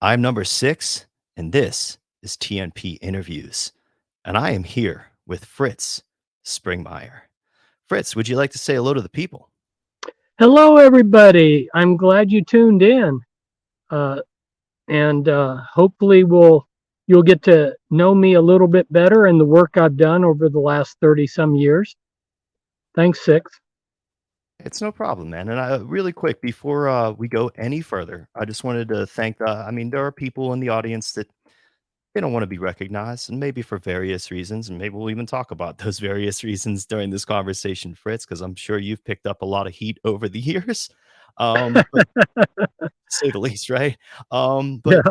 I'm number 6, and this is TNP Interviews. And I am here with Fritz Springmeier. Fritz, would you like to say hello to the people? Hello, everybody. I'm glad you tuned in, uh, and hopefully you'll get to know me a little bit better and the work I've done over the last 30 some years. Thanks, Six. It's no problem, man. And really quick, before we go any further, I just wanted to thank, there are people in the audience that they don't want to be recognized, and maybe for various reasons. And maybe we'll even talk about those various reasons during this conversation, Fritz, because I'm sure you've picked up a lot of heat over the years. But say the least, right? Um, Yeah.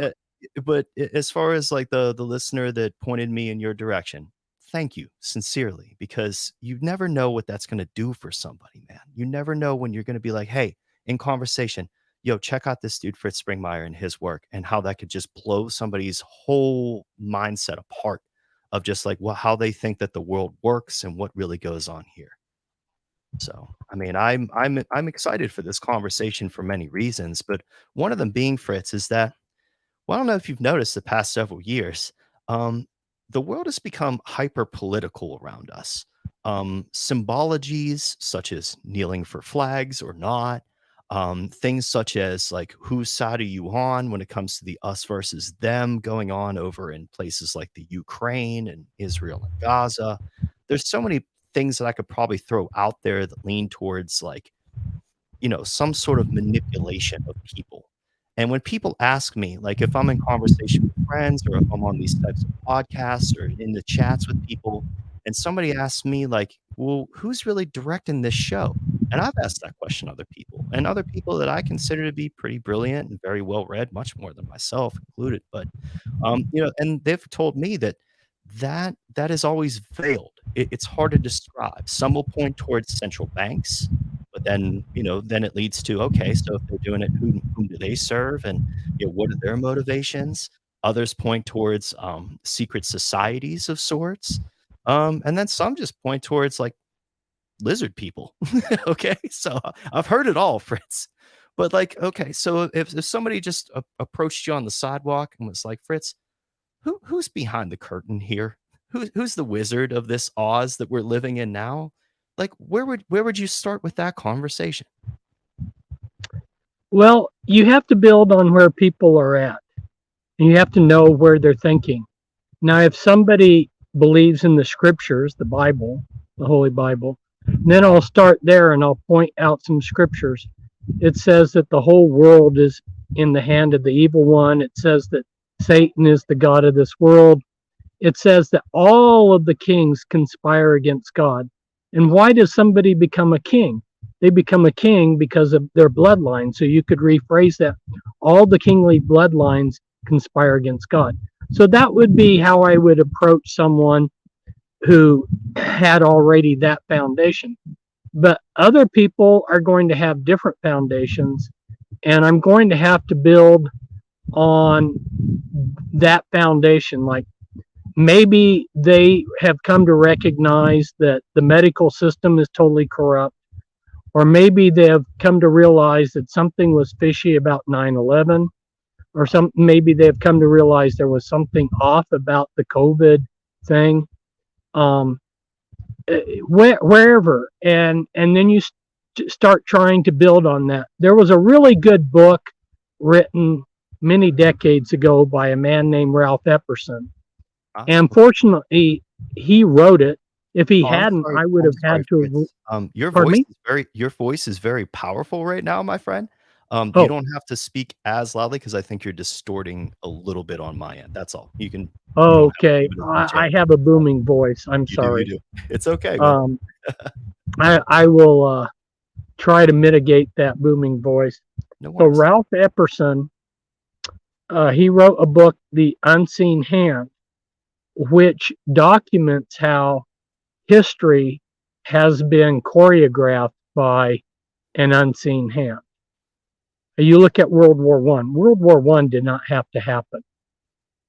but uh, as far as like the listener that pointed me in your direction, thank you sincerely because you never know what that's going to do for somebody, man. You never know when you're going to be like, hey, in conversation, yo, check out this dude Fritz Springmeier and his work, and how that could just blow somebody's whole mindset apart of just like how they think that the world works and what really goes on here. So, I'm excited for this conversation for many reasons, but one of them being, Fritz, is that, well, I don't know if you've noticed the past several years, um, the world has become hyper political around us. Symbologies such as kneeling for flags or not, things such as like whose side are you on when it comes to the us versus them going on over in places like the Ukraine and Israel and Gaza. There's so many things that I could probably throw out there that lean towards like, some sort of manipulation of people. And when people ask me, like if I'm in conversation with friends or if I'm on these types of podcasts or in the chats with people, and somebody asks me, like, well, who's really directing this show? And I've asked that question other people and other people that I consider to be pretty brilliant and very well read, much more than myself included. But and they've told me that that is always veiled. It's hard to describe. Some will point towards central banks, but then it leads to, okay, so if they're doing it, whom do they serve, and what are their motivations? Others point towards secret societies of sorts, and then some just point towards like lizard people. Okay, so I've heard it all, Fritz. But like, okay, so if somebody just approached you on the sidewalk and was like, Fritz, who's behind the curtain here? Who's the wizard of this Oz that we're living in now? Like, where would you start with that conversation? Well, you have to build on where people are at, and you have to know where they're thinking. Now, if somebody believes in the scriptures, the Bible, the Holy Bible, then I'll start there and I'll point out some scriptures. It says that the whole world is in the hand of the evil one. It says that Satan is the God of this world. It says that all of the kings conspire against God. And why does somebody become a king? They become a king because of their bloodline. So you could rephrase that. All the kingly bloodlines conspire against God. So that would be how I would approach someone who had already that foundation. But other people are going to have different foundations, and I'm going to have to build on that foundation. Like maybe they have come to recognize that the medical system is totally corrupt, or maybe they have come to realize that something was fishy about 9/11, or maybe they have come to realize there was something off about the COVID thing. Um, Wherever, and then you start trying to build on that. There was a really good book written many decades ago by a man named Ralph Epperson, Ah, and fortunately he wrote it. If he oh, I'm hadn't, sorry. I would I'm have sorry, had to. Fritz. Your Pardon voice me. is very powerful right now, my friend. You Oh, don't have to speak as loudly because I think you're distorting a little bit on my end. That's all. You don't have to okay. do it as much I energy. have a booming voice. I'm You sorry. do. It's okay, man. um, I will try to mitigate that booming voice. No So worries. Ralph Epperson, he wrote a book, The Unseen Hand, which documents how history has been choreographed by an unseen hand. You look at World War One. World War One did not have to happen,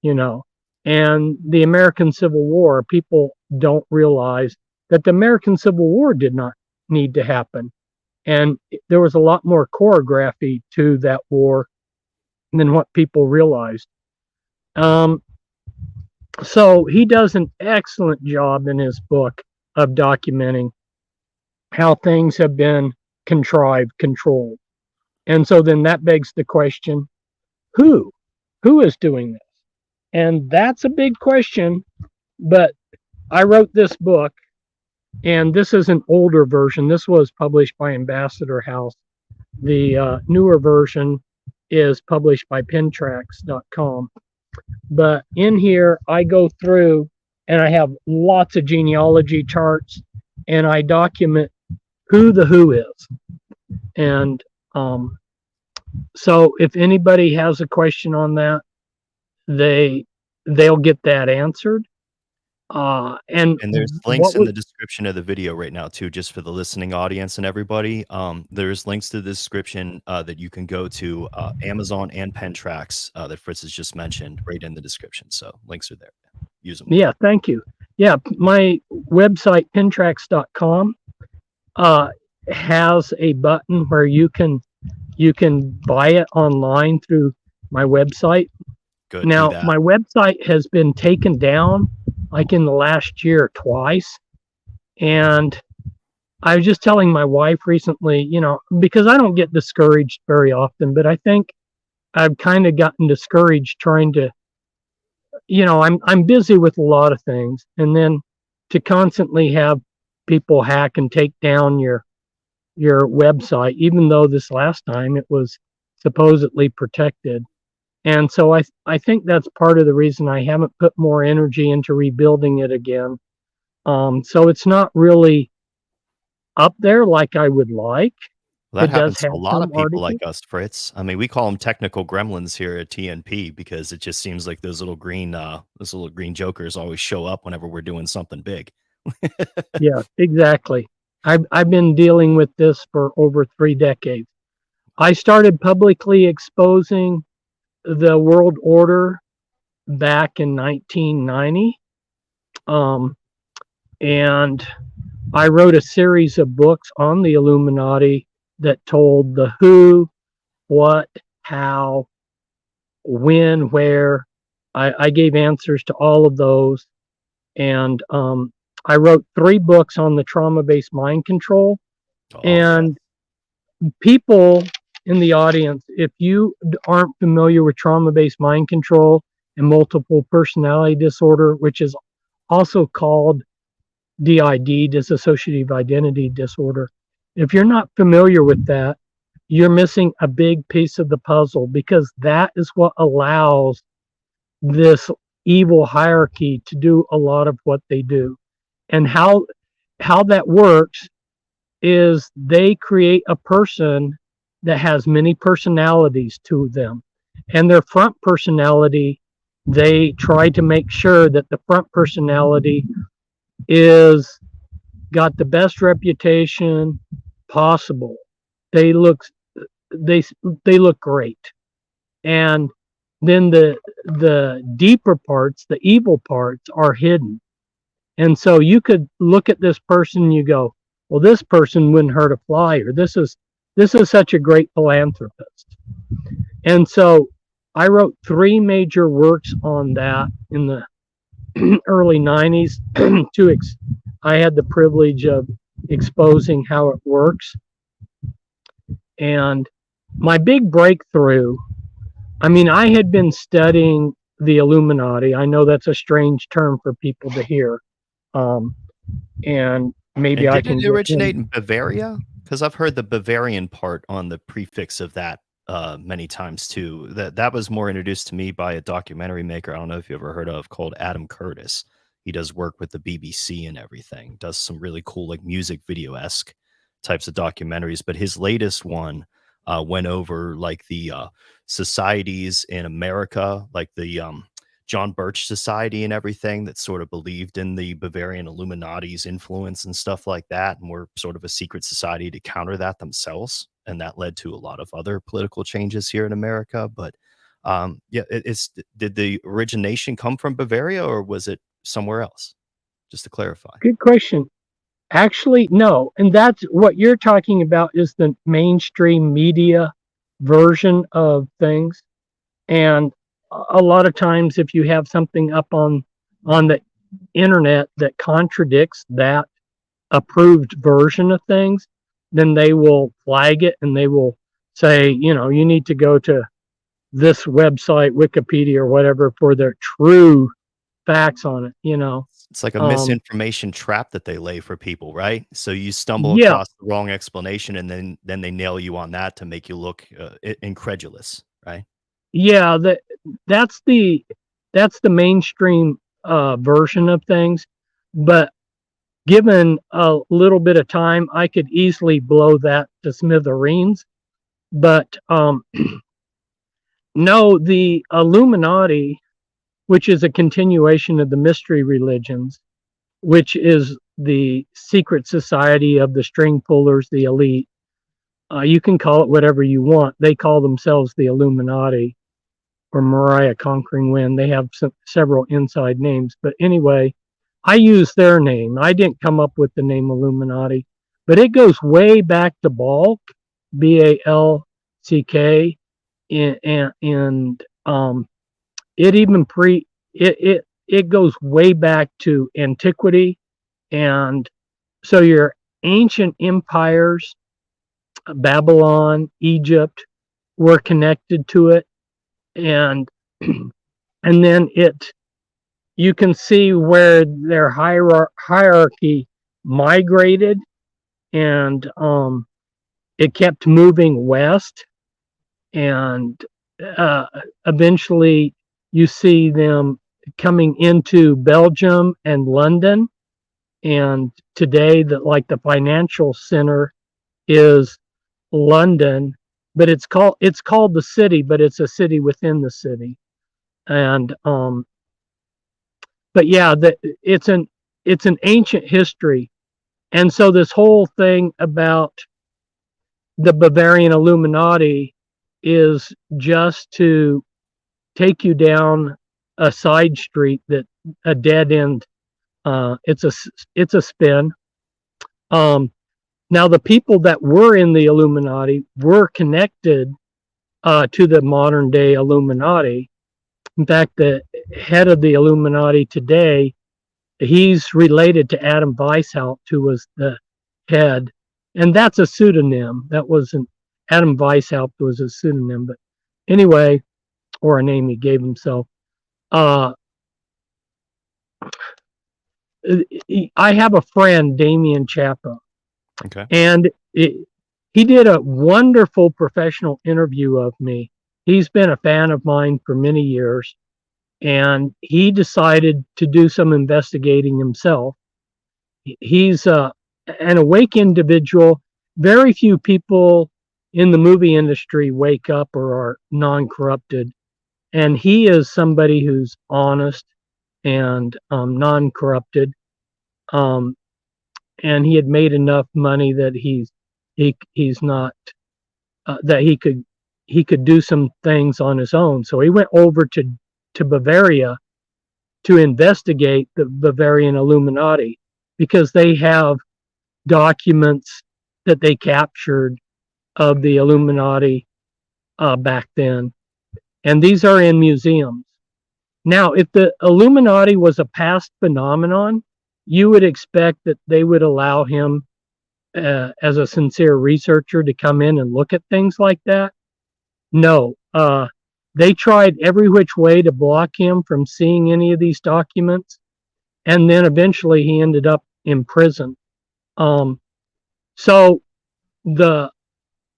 you know. And the American Civil War, people don't realize that the American Civil War did not need to happen. And there was a lot more choreography to that war than what people realized. So he does an excellent job in his book of documenting how things have been contrived, controlled. And so then that begs the question, who? Who is doing this? And that's a big question, but I wrote this book, and this is an older version. This was published by Ambassador House. The newer version is published by pentrax.com. But in here, I go through and I have lots of genealogy charts, and I document who the who is. And so if anybody has a question on that, they'll get that answered. And there's links in the description of the video right now too, just for the listening audience and everybody. There's links to the description that you can go to Amazon and Pentrax that Fritz has just mentioned right in the description. So links are there. Use them. Yeah, thank you. Yeah, my website, pentrax.com, has a button where you can buy it online through my website. Good. Now, my website has been taken down like in the last year twice. And I was just telling my wife recently, because I don't get discouraged very often, but I think I've kind of gotten discouraged trying to, I'm busy with a lot of things. And then to constantly have people hack and take down your website, even though this last time it was supposedly protected. And so I think that's part of the reason I haven't put more energy into rebuilding it again. So it's not really up there like I would like. Well, that happens to a lot of people like us, Fritz. I mean, we call them technical gremlins here at TNP because it just seems like those little green jokers always show up whenever we're doing something big. Yeah, exactly. I've been dealing with this for over 3 decades. I started publicly exposing the world order back in 1990. And I wrote a series of books on the Illuminati that told the who, what, how, when, where. I gave answers to all of those. And I wrote 3 books on the trauma-based mind control. And people in the audience, if you aren't familiar with trauma-based mind control and multiple personality disorder, which is also called DID, dissociative identity disorder, if you're not familiar with that, you're missing a big piece of the puzzle, because that is what allows this evil hierarchy to do a lot of what they do. And how that works is they create a person that has many personalities to them. And their front personality, they try to make sure that the front personality is got the best reputation possible. They look great. And then the deeper parts, the evil parts, are hidden. And so you could look at this person and you go, well, this person wouldn't hurt a fly, or this is such a great philanthropist. And so I wrote 3 major works on that in the early 90s. I had the privilege of exposing how it works. And my big breakthrough, I mean, I had been studying the Illuminati. I know that's a strange term for people to hear. And maybe I can... Did it originate in Bavaria? Because I've heard the Bavarian part on the prefix of that many times too. That was more introduced to me by a documentary maker I don't know if you ever heard of, called Adam Curtis. He does work with the BBC and everything. Does some really cool, like, music video-esque types of documentaries. But his latest one went over like the societies in America, like the John Birch Society and everything, that sort of believed in the Bavarian Illuminati's influence and stuff like that, and were sort of a secret society to counter that themselves. And that led to a lot of other political changes here in America. But did the origination come from Bavaria, or was it somewhere else? Just to clarify. Good question. Actually, no. And that's what you're talking about, is the mainstream media version of things. And a lot of times, if you have something up on the internet that contradicts that approved version of things, then they will flag it and they will say, you need to go to this website, Wikipedia or whatever, for their true facts on it. It's like a Um, misinformation trap that they lay for people, right? So you stumble yeah, across the wrong explanation, and then they nail you on that to make you look incredulous, right? yeah, that's the mainstream version of things. But given a little bit of time, I could easily blow that to smithereens. But no, the Illuminati, which is a continuation of the mystery religions, which is the secret society of the string pullers, the elite. You can call it whatever you want. They call themselves the Illuminati or Mariah Conquering Wind. They have several inside names. But anyway, I use their name. I didn't come up with the name Illuminati, but it goes way back to Balk, Balck, and it even it goes way back to antiquity, and so your ancient empires, Babylon, Egypt, were connected to it, and and then you can see where their hierarchy migrated, and it kept moving west, and uh, eventually you see them coming into Belgium and London, and today the financial center is London, but it's called the city, but it's a city within the city. And but yeah, it's an ancient history. And so this whole thing about the Bavarian Illuminati is just to take you down a side street, that a dead end. It's a spin. Um, Now, the people that were in the Illuminati were connected to the modern day Illuminati. In fact, the head of the Illuminati today, he's related to Adam Weishaupt, who was the head, and that's a pseudonym. That wasn't Adam Weishaupt was a pseudonym, but anyway, or a name he gave himself. Uh, I have a friend, Damien Chapa, Okay. and he did a wonderful professional interview of me. He's been a fan of mine for many years, and he decided to do some investigating himself. He's an awake individual. Very few people in the movie industry wake up or are non-corrupted, and he is somebody who's honest and non-corrupted. Um, and he had made enough money that he's not that he could do some things on his own. So he went over to Bavaria to investigate the Bavarian Illuminati, because they have documents that they captured of the Illuminati back then, and these are in museums. Now, if the Illuminati was a past phenomenon, you would expect that they would allow him, as a sincere researcher, to come in and look at things like that. No, they tried every which way to block him from seeing any of these documents, and then eventually he ended up in prison. So the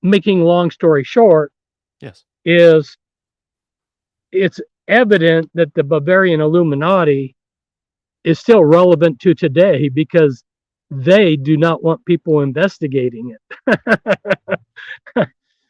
making long story short Yes. is, it's evident that the Bavarian Illuminati is still relevant to today, because they do not want people investigating it.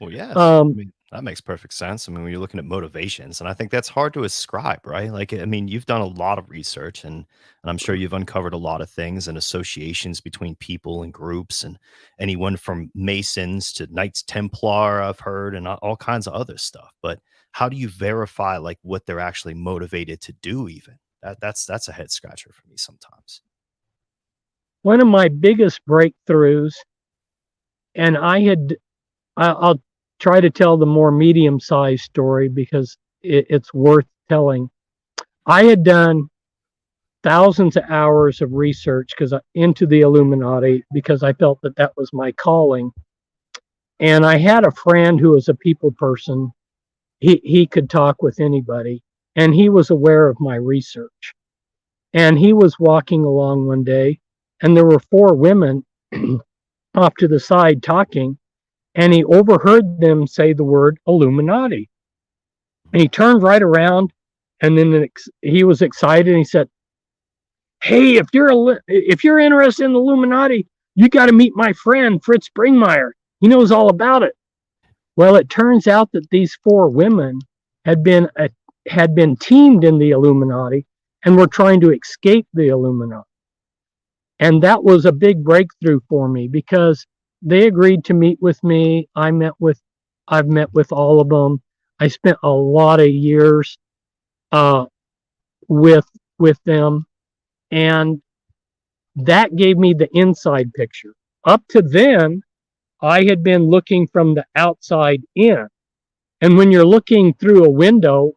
Well, yes. I um, mean, that makes perfect sense. I mean, when you're looking at motivations, and I think that's hard to ascribe, right? Like, I mean, you've done a lot of research, and I'm sure you've uncovered a lot of things and associations between people and groups, and anyone from Masons to Knights Templar, I've heard, and all kinds of other stuff. But how do you verify like what they're actually motivated to do? Even that's a head scratcher for me sometimes. One of my biggest breakthroughs, and I'll try to tell the more medium-sized story, because it's worth telling. I had done thousands of hours of research into the Illuminati because I felt that that was my calling. And I had a friend who was a people person. He could talk with anybody, and he was aware of my research. And he was walking along one day, and there were 4 women off to the side talking, and he overheard them say the word Illuminati. And he turned right around, and then he was excited, and he said, "Hey, if you're interested in the Illuminati, you got to meet my friend Fitz Springmeier. He knows all about it." Well, it turns out that these 4 women had been teamed in the Illuminati and were trying to escape the Illuminati. And that was a big breakthrough for me because they agreed to meet with me. I've met with all of them. I spent a lot of years with them, and that gave me the inside picture. Up to then, I had been looking from the outside in. And when you're looking through a window,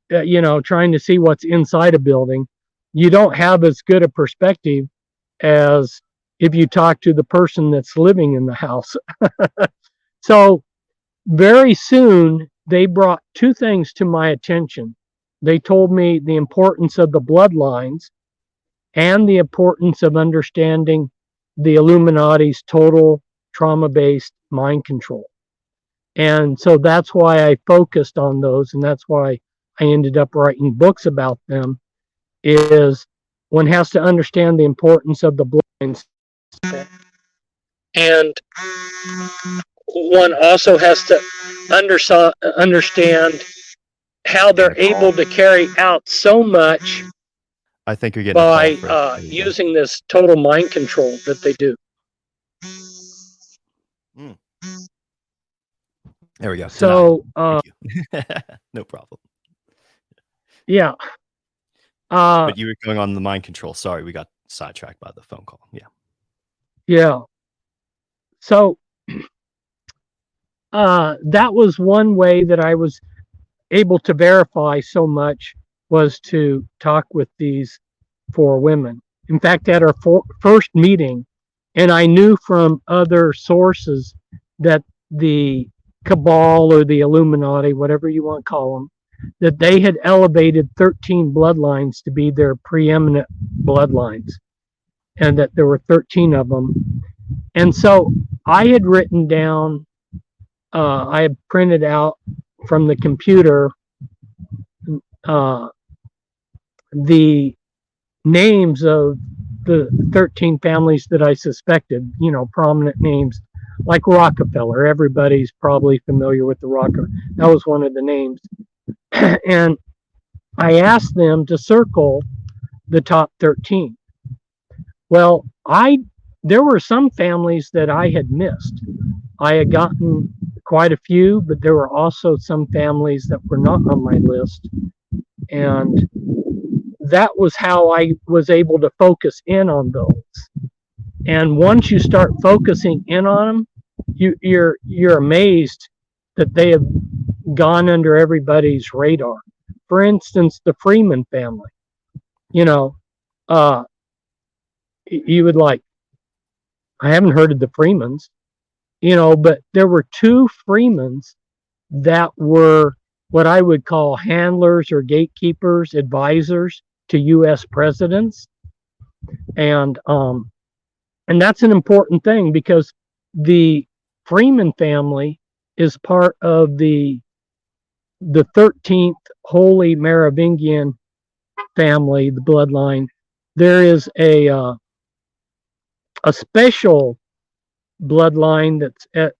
trying to see what's inside a building, you don't have as good a perspective as if you talk to the person that's living in the house. So very soon, they brought 2 things to my attention. They told me the importance of the bloodlines and the importance of understanding the Illuminati's total trauma-based mind control. And so that's why I focused on those, and that's why I ended up writing books about them, is one has to understand the importance of the bloodlines. And one also has to understand how they're able to carry out so much I think you're getting by using this total mind control that they do. There we go. So, thank you. No problem. Yeah. But you were going on the mind control. Sorry, we got sidetracked by the phone call. Yeah. Yeah. So that was one way that I was able to verify so much, was to talk with these 4 women. In fact, at our first meeting, and I knew from other sources that the cabal or the Illuminati, whatever you want to call them, that they had elevated 13 bloodlines to be their preeminent bloodlines, and that there were 13 of them. And so I had written down, I had printed out from the computer the names of the 13 families that I suspected, prominent names like Rockefeller. Everybody's probably familiar with the Rockefeller. That was one of the names. And I asked them to circle the top 13. Well, there were some families that I had missed. I had gotten quite a few, but there were also some families that were not on my list. And that was how I was able to focus in on those. And once you start focusing in on them, you're amazed that they have gone under everybody's radar. For instance, the Freeman family. You would like, I haven't heard of the Freemans, but there were 2 Freemans that were what I would call handlers or gatekeepers, advisors to U.S. presidents. And that's an important thing, because the Freeman family is part of the 13th Holy Merovingian family, the bloodline. There is a special bloodline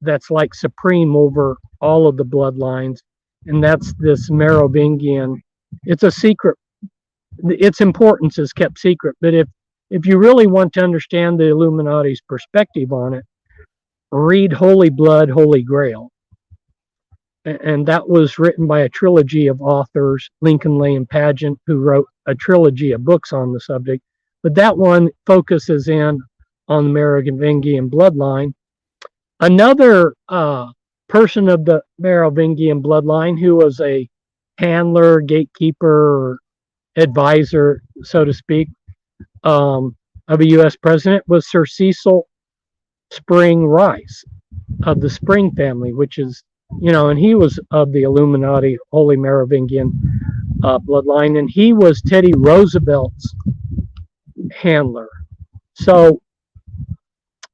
that's like supreme over all of the bloodlines, and that's this Merovingian. It's a secret. Its importance is kept secret, but if you really want to understand the Illuminati's perspective on it, read Holy Blood, Holy Grail. And that was written by a trilogy of authors, Lincoln Lay and Pageant, who wrote a trilogy of books on the subject. But that one focuses in on the Merovingian bloodline. Another person of the Merovingian bloodline who was a handler, gatekeeper, or advisor, so to speak, of a U.S. president was Sir Cecil Spring Rice of the Spring family, which is, and he was of the Illuminati, Holy Merovingian bloodline, and he was Teddy Roosevelt's handler. So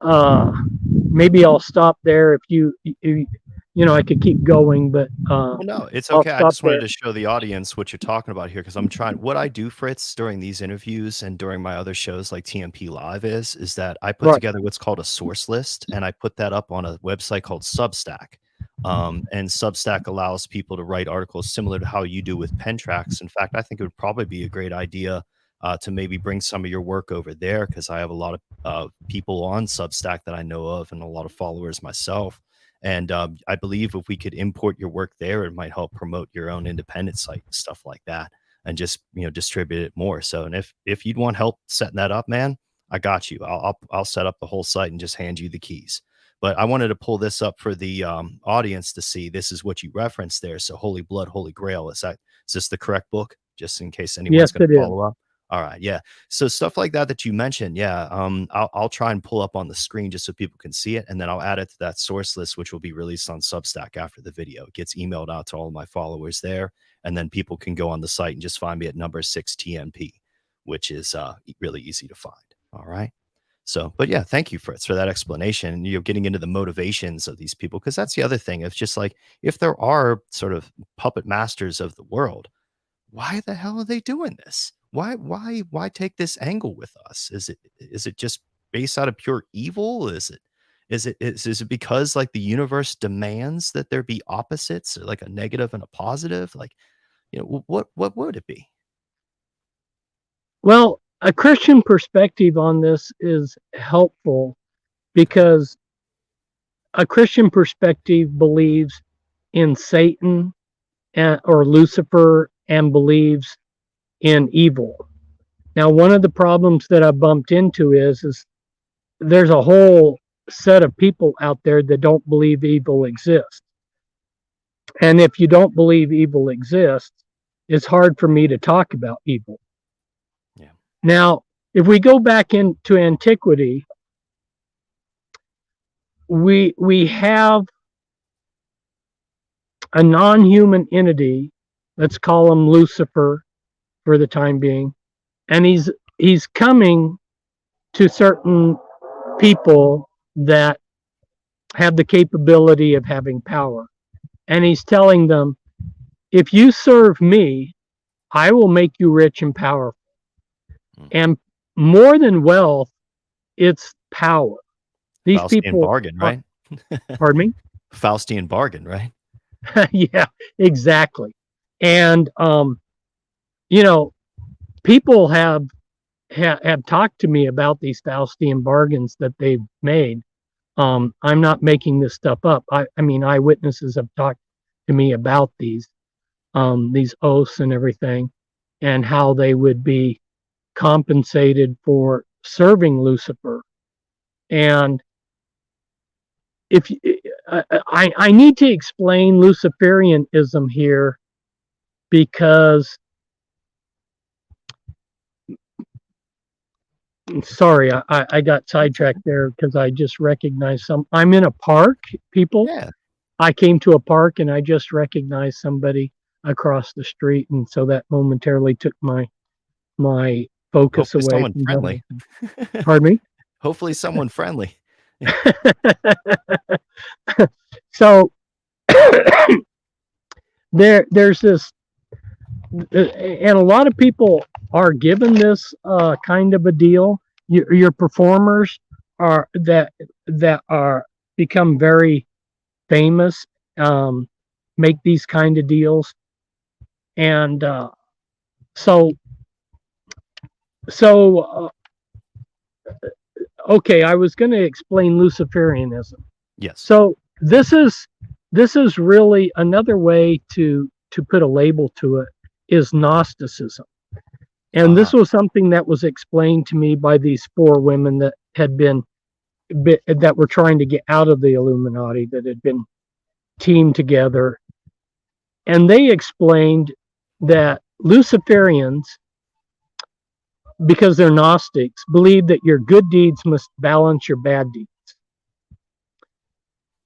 maybe I'll stop there. I could keep going, but Well, no, it's I'll okay. I stop just wanted there. to show the audience what you're talking about here because I'm trying. What I do, Fritz, during these interviews and during my other shows like TNP Live is that I put Right. together what's called a source list, and I put that up on a website called Substack. And Substack allows people to write articles similar to how you do with pen tracks. In fact, I think it would probably be a great idea to maybe bring some of your work over there because I have a lot of people on Substack that I know of and a lot of followers myself. And I believe if we could import your work there, it might help promote your own independent site and stuff like that, and just distribute it more. So, and if you'd want help setting that up, man, I got you. I'll set up the whole site and just hand you the keys. But I wanted to pull this up for the audience to see. This is what you referenced there. So, Holy Blood, Holy Grail. Is this the correct book? Just in case anyone's Yes, going it to is. follow up. All right, yeah. So stuff like that you mentioned, yeah. I'll try and pull up on the screen just so people can see it, and then I'll add it to that source list, which will be released on Substack after the video. It gets emailed out to all of my followers there, and then people can go on the site and just find me at number 6 TNP, which is really easy to find. All right. So, but yeah, thank you, Fritz, for that explanation. You're getting into the motivations of these people because that's the other thing. It's just like if there are sort of puppet masters of the world, why the hell are they doing this? Why take this angle with us? Is it just based out of pure evil? Is it because like the universe demands that there be opposites, like a negative and a positive? Like, what would it be? Well, a Christian perspective on this is helpful because a Christian perspective believes in Satan or Lucifer and believes in evil. Now, one of the problems that I bumped into is there's a whole set of people out there that don't believe evil exists. And if you don't believe evil exists, it's hard for me to talk about evil. Yeah. Now, if we go back into antiquity, we have a non-human entity, let's call him Lucifer for the time being, and he's coming to certain people that have the capability of having power, and he's telling them, if you serve me, I will make you rich and powerful. And more than wealth, it's power. These Faustian people bargain, right? Pardon me? Faustian bargain, right? Yeah, exactly. And people have talked to me about these Faustian bargains that they've made. I'm not making this stuff up. I mean, eyewitnesses have talked to me about these oaths and everything, and how they would be compensated for serving Lucifer. And if I need to explain Luciferianism here because sorry, I got sidetracked there because I just recognized I'm in a park, people. Yeah. I came to a park and I just recognized somebody across the street, and so that momentarily took my focus Hopefully away someone from friendly. Pardon me? Hopefully someone friendly. So there's this, and a lot of people are given this kind of a deal. Your performers are that are become very famous, make these kind of deals, and okay, I was going to explain Luciferianism. Yes. So this is really another way to put a label to it is Gnosticism. And this was something that was explained to me by these 4 women that had that were trying to get out of the Illuminati, that had been teamed together. And they explained that Luciferians, because they're Gnostics, believe that your good deeds must balance your bad deeds.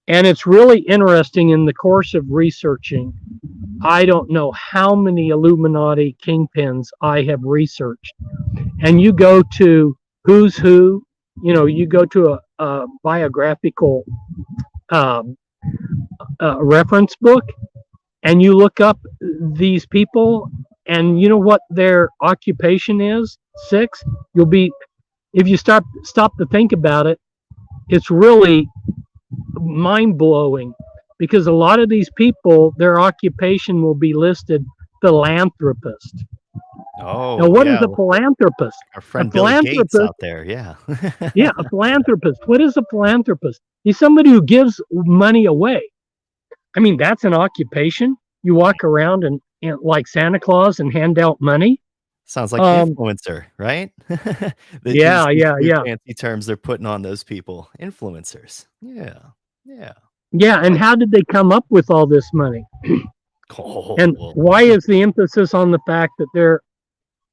And it's really interesting in the course of researching. I don't know how many Illuminati kingpins I have researched. And you go to Who's Who, you go to a biographical reference book, and you look up these people, and you know what their occupation is? Six. You'll be, if you stop to think about it, it's really mind blowing, because a lot of these people, their occupation will be listed philanthropist. Now, Oh, what is yeah. a philanthropist? Our A friend Billy Gates philanthropist, out there. Yeah. yeah, a philanthropist. What is a philanthropist? He's somebody who gives money away. I mean, that's an occupation. You walk around and like Santa Claus and hand out money. Sounds like Um, influencer, right? These yeah, these yeah, new yeah, fancy terms they're putting on those people. Influencers. Yeah. Yeah. yeah. And how did they come up with all this money? Oh, And well, why is the emphasis on the fact that they're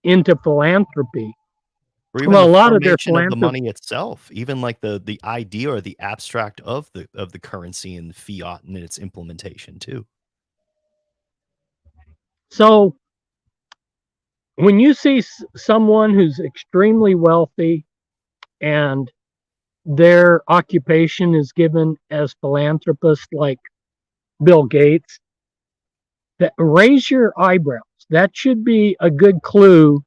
into philanthropy? or even Well, the a lot of their formation of the philanthropy. money itself, even like the idea or the abstract of the currency and fiat and its implementation too. So when you see someone who's extremely wealthy and their occupation is given as philanthropist, like Bill Gates, that raise your eyebrows. That should be a good clue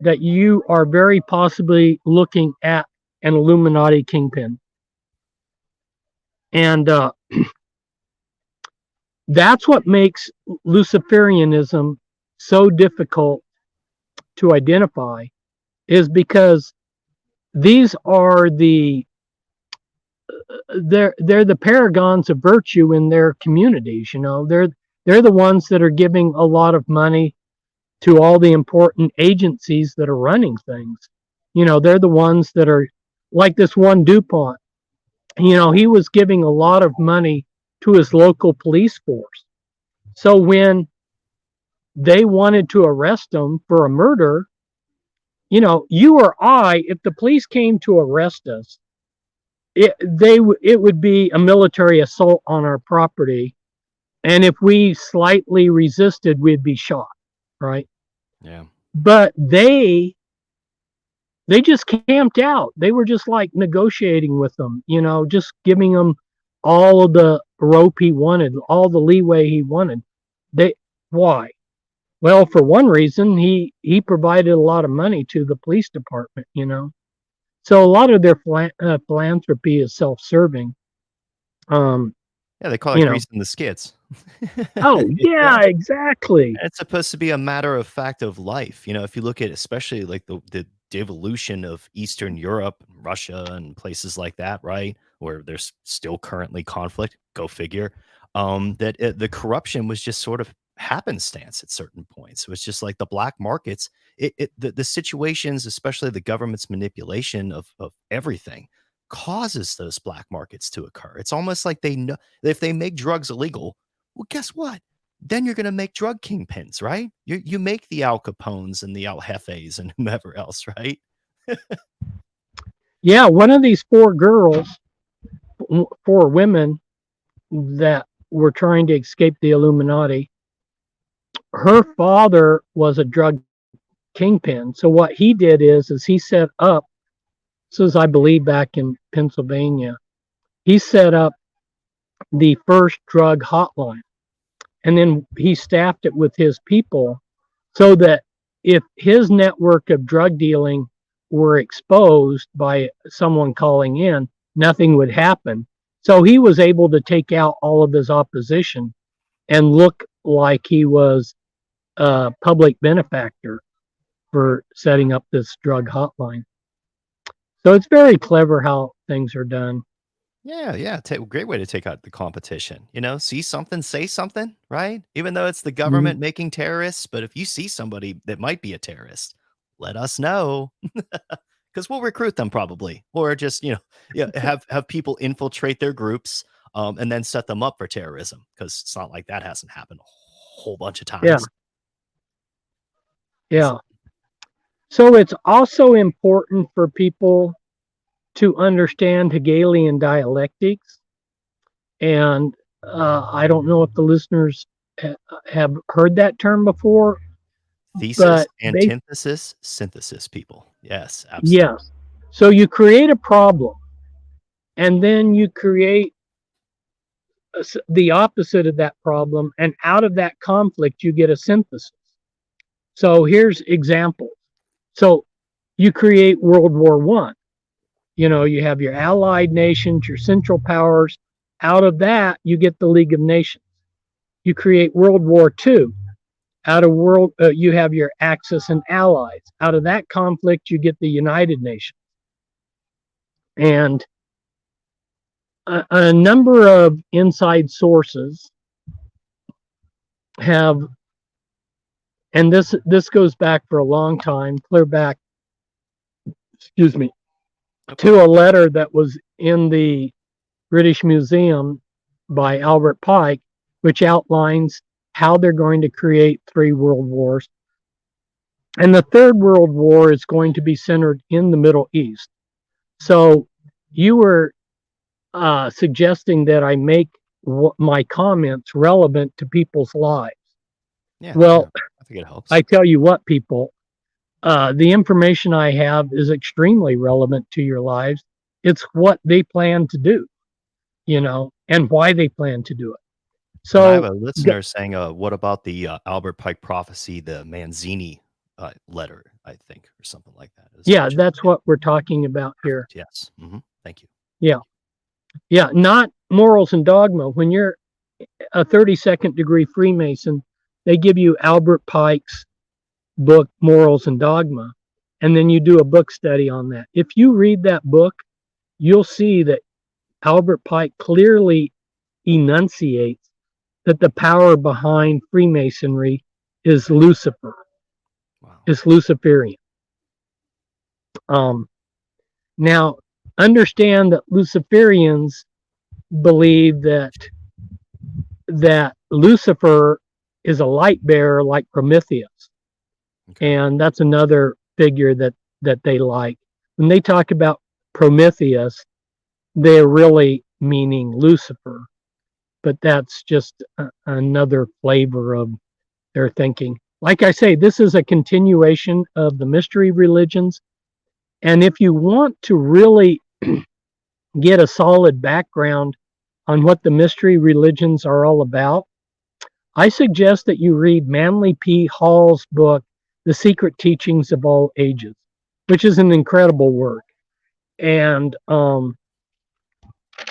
that you are very possibly looking at an Illuminati kingpin. And that's what makes Luciferianism so difficult to identify, is because these are they're the paragons of virtue in their communities. They're the ones that are giving a lot of money to all the important agencies that are running things. They're the ones that are like this one DuPont. He was giving a lot of money to his local police force. So when they wanted to arrest him for a murder, you or I, if the police came to arrest us, it would be a military assault on our property, and if we slightly resisted, we'd be shot, right? Yeah. But they just camped out. They were just like negotiating with them, just giving him all of the rope he wanted, all the leeway he wanted. Why? Well, for one reason, he provided a lot of money to the police department. So a lot of their philanthropy is self-serving. Um, Yeah, they call it you know. greasing the skids. Oh Yeah. yeah, exactly. It's supposed to be a matter of fact of life. If you look at especially like the devolution of Eastern Europe, Russia, and places like that, right? Where there's still currently conflict, go figure. The corruption was just sort of happenstance at certain points. It was just like the black markets, the situations, especially the government's manipulation of everything, causes those black markets to occur. It's almost like they know if they make drugs illegal, well, guess what? Then you're gonna make drug kingpins, right? You make the Al Capones and the Al Jefes and whomever else, right? Yeah, one of these four women that were trying to escape the Illuminati, her father was a drug kingpin. So what he did is he set up, this is I believe back in Pennsylvania, he set up the first drug hotline, and then he staffed it with his people so that if his network of drug dealing were exposed by someone calling in, nothing would happen. So he was able to take out all of his opposition and look like he was a public benefactor for setting up this drug hotline. So it's very clever how things are done. Yeah, yeah. Great way to take out the competition. See something, say something, right? Even though it's the Mhm. government making terrorists, but if you see somebody that might be a terrorist, let us know because we'll recruit them probably, or just yeah, have people infiltrate their groups, and then set them up for terrorism because it's not like that hasn't happened a whole bunch of Yeah. times. Yeah. So it's also important for people to understand Hegelian dialectics. And I don't know if the listeners have heard that term before, Thesis, but antithesis, synthesis, people. Yes, absolutely. yes. So you create a problem, and then you create the opposite of that problem, and out of that conflict, you get a synthesis. So here's examples. So you create World War One. You have your allied nations, your Central Powers. Out of that, you get the League of Nations. You create World War II. You have your Axis and allies. Out of that conflict, you get the United Nations. And a number of inside sources have, and this goes back for a long time, clear back, excuse me, to a letter that was in the British Museum by Albert Pike, which outlines how they're going to create 3 world wars. And the 3rd World War is going to be centered in the Middle East. So you were suggesting that I make my comments relevant to people's lives. Yeah, Well, yeah, I think it helps. I tell you what, people, the information I have is extremely relevant to your lives. It's what they plan to do, and why they plan to do it. And I have So, a listener saying, what about the Albert Pike prophecy, the Manzini letter, I think, or something like that. Yeah, that's what we're talking about here. Yes. Thank you. Yeah. Yeah, not morals and dogma. When you're a 32nd degree Freemason, they give you Albert Pike's book, Morals and Dogma, and then you do a book study on that. If you read that book, you'll see that Albert Pike clearly enunciates that the power behind Freemasonry is Lucifer, is Luciferian. Now, understand that Luciferians believe that Lucifer is a light bearer like Prometheus. Okay. And that's another figure that they like. When they talk about Prometheus, they're really meaning Lucifer. But that's just another flavor of their thinking. Like I say, this is a continuation of the mystery religions. And if you want to really get a solid background on what the mystery religions are all about, I suggest that you read Manly P. Hall's book, The Secret Teachings of All Ages, which is an incredible work. And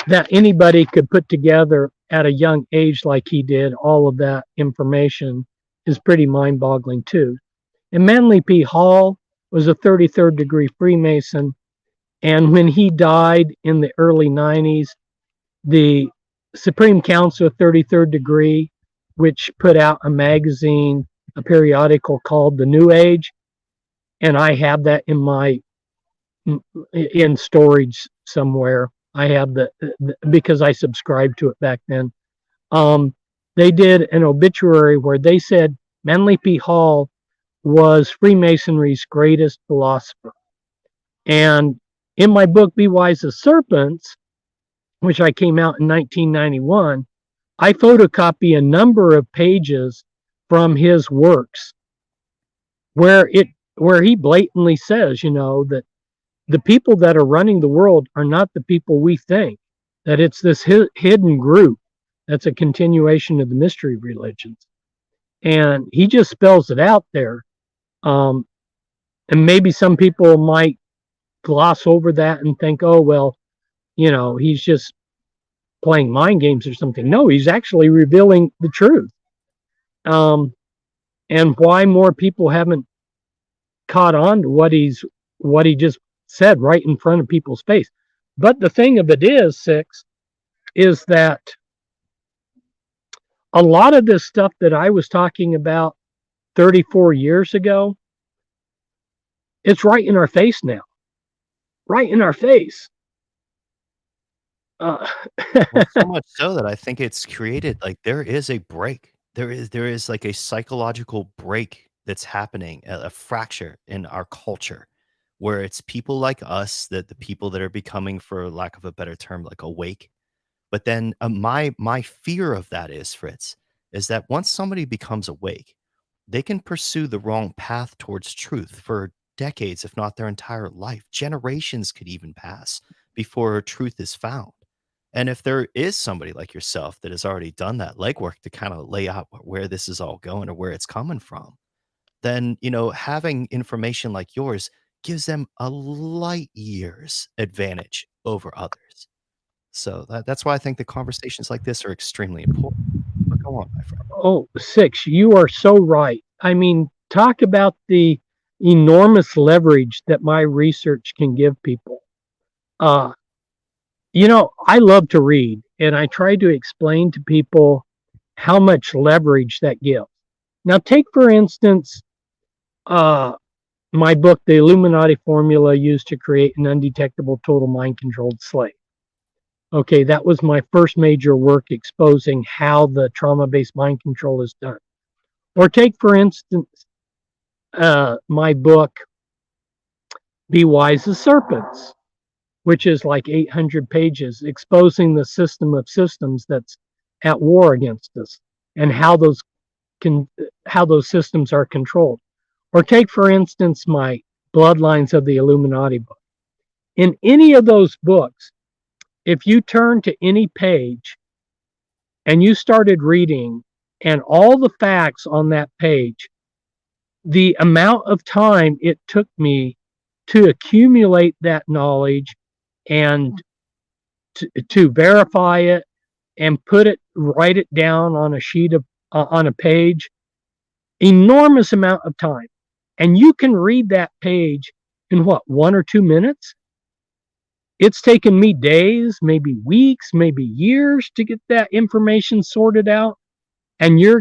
that anybody could put together at a young age like he did, all of that information is pretty mind-boggling too. And Manly P. Hall was a 33rd degree Freemason. And when he died in the early 90s, the Supreme Council of 33rd Degree, which put out a magazine, a periodical called The New Age, and I have that in storage somewhere. I have because I subscribed to it back then. They did an obituary where they said Manly P. Hall was Freemasonry's greatest philosopher. And in my book, Be Wise as Serpents, which I came out in 1991, I photocopy a number of pages from his works where he blatantly says, that the people that are running the world are not the people we think, that it's this hidden group that's a continuation of the mystery religions. And he just spells it out there. And maybe some people might gloss over that and think, oh, well, he's just playing mind games or something. No, he's actually revealing the truth. And why more people haven't caught on to what he just said right in front of people's face. But the thing of it is, Six, is that a lot of this stuff that I was talking about 34 years ago, it's right in our face now. Right in our face. Well, so much so that I think it's created, like, there is a break there is like a psychological break that's happening, a fracture in our culture, where it's people like us, that the people that are becoming, for lack of a better term, like awake. But then my fear of that is, Fritz, is that once somebody becomes awake, they can pursue the wrong path towards truth for decades, if not their entire life. Generations could even pass before truth is found. And if there is somebody like yourself that has already done that legwork to kind of lay out where this is all going or where it's coming from, then, having information like yours gives them a light years advantage over others. So that's why I think the conversations like this are extremely important. But go on, my friend. Oh, six, you are so right. I mean, talk about the enormous leverage that my research can give people. Uh, I love to read, and I try to explain to people how much leverage that gives. Now, take for instance, my book, The Illuminati Formula Used to Create an Undetectable Total Mind Controlled Slave. Okay, that was my first major work exposing how the trauma-based mind control is done. Or take, for instance, my book, Be Wise as Serpents, which is like 800 pages, exposing the system of systems that's at war against us and how those systems are controlled. Or take, for instance, my Bloodlines of the Illuminati book. In any of those books, if you turn to any page and you started reading, and all the facts on that page, the amount of time it took me to accumulate that knowledge and to verify it and write it down on a sheet of on a page, enormous amount of time. And you can read that page in what, 1 or 2 minutes? It's taken me days, maybe weeks, maybe years to get that information sorted out, and you're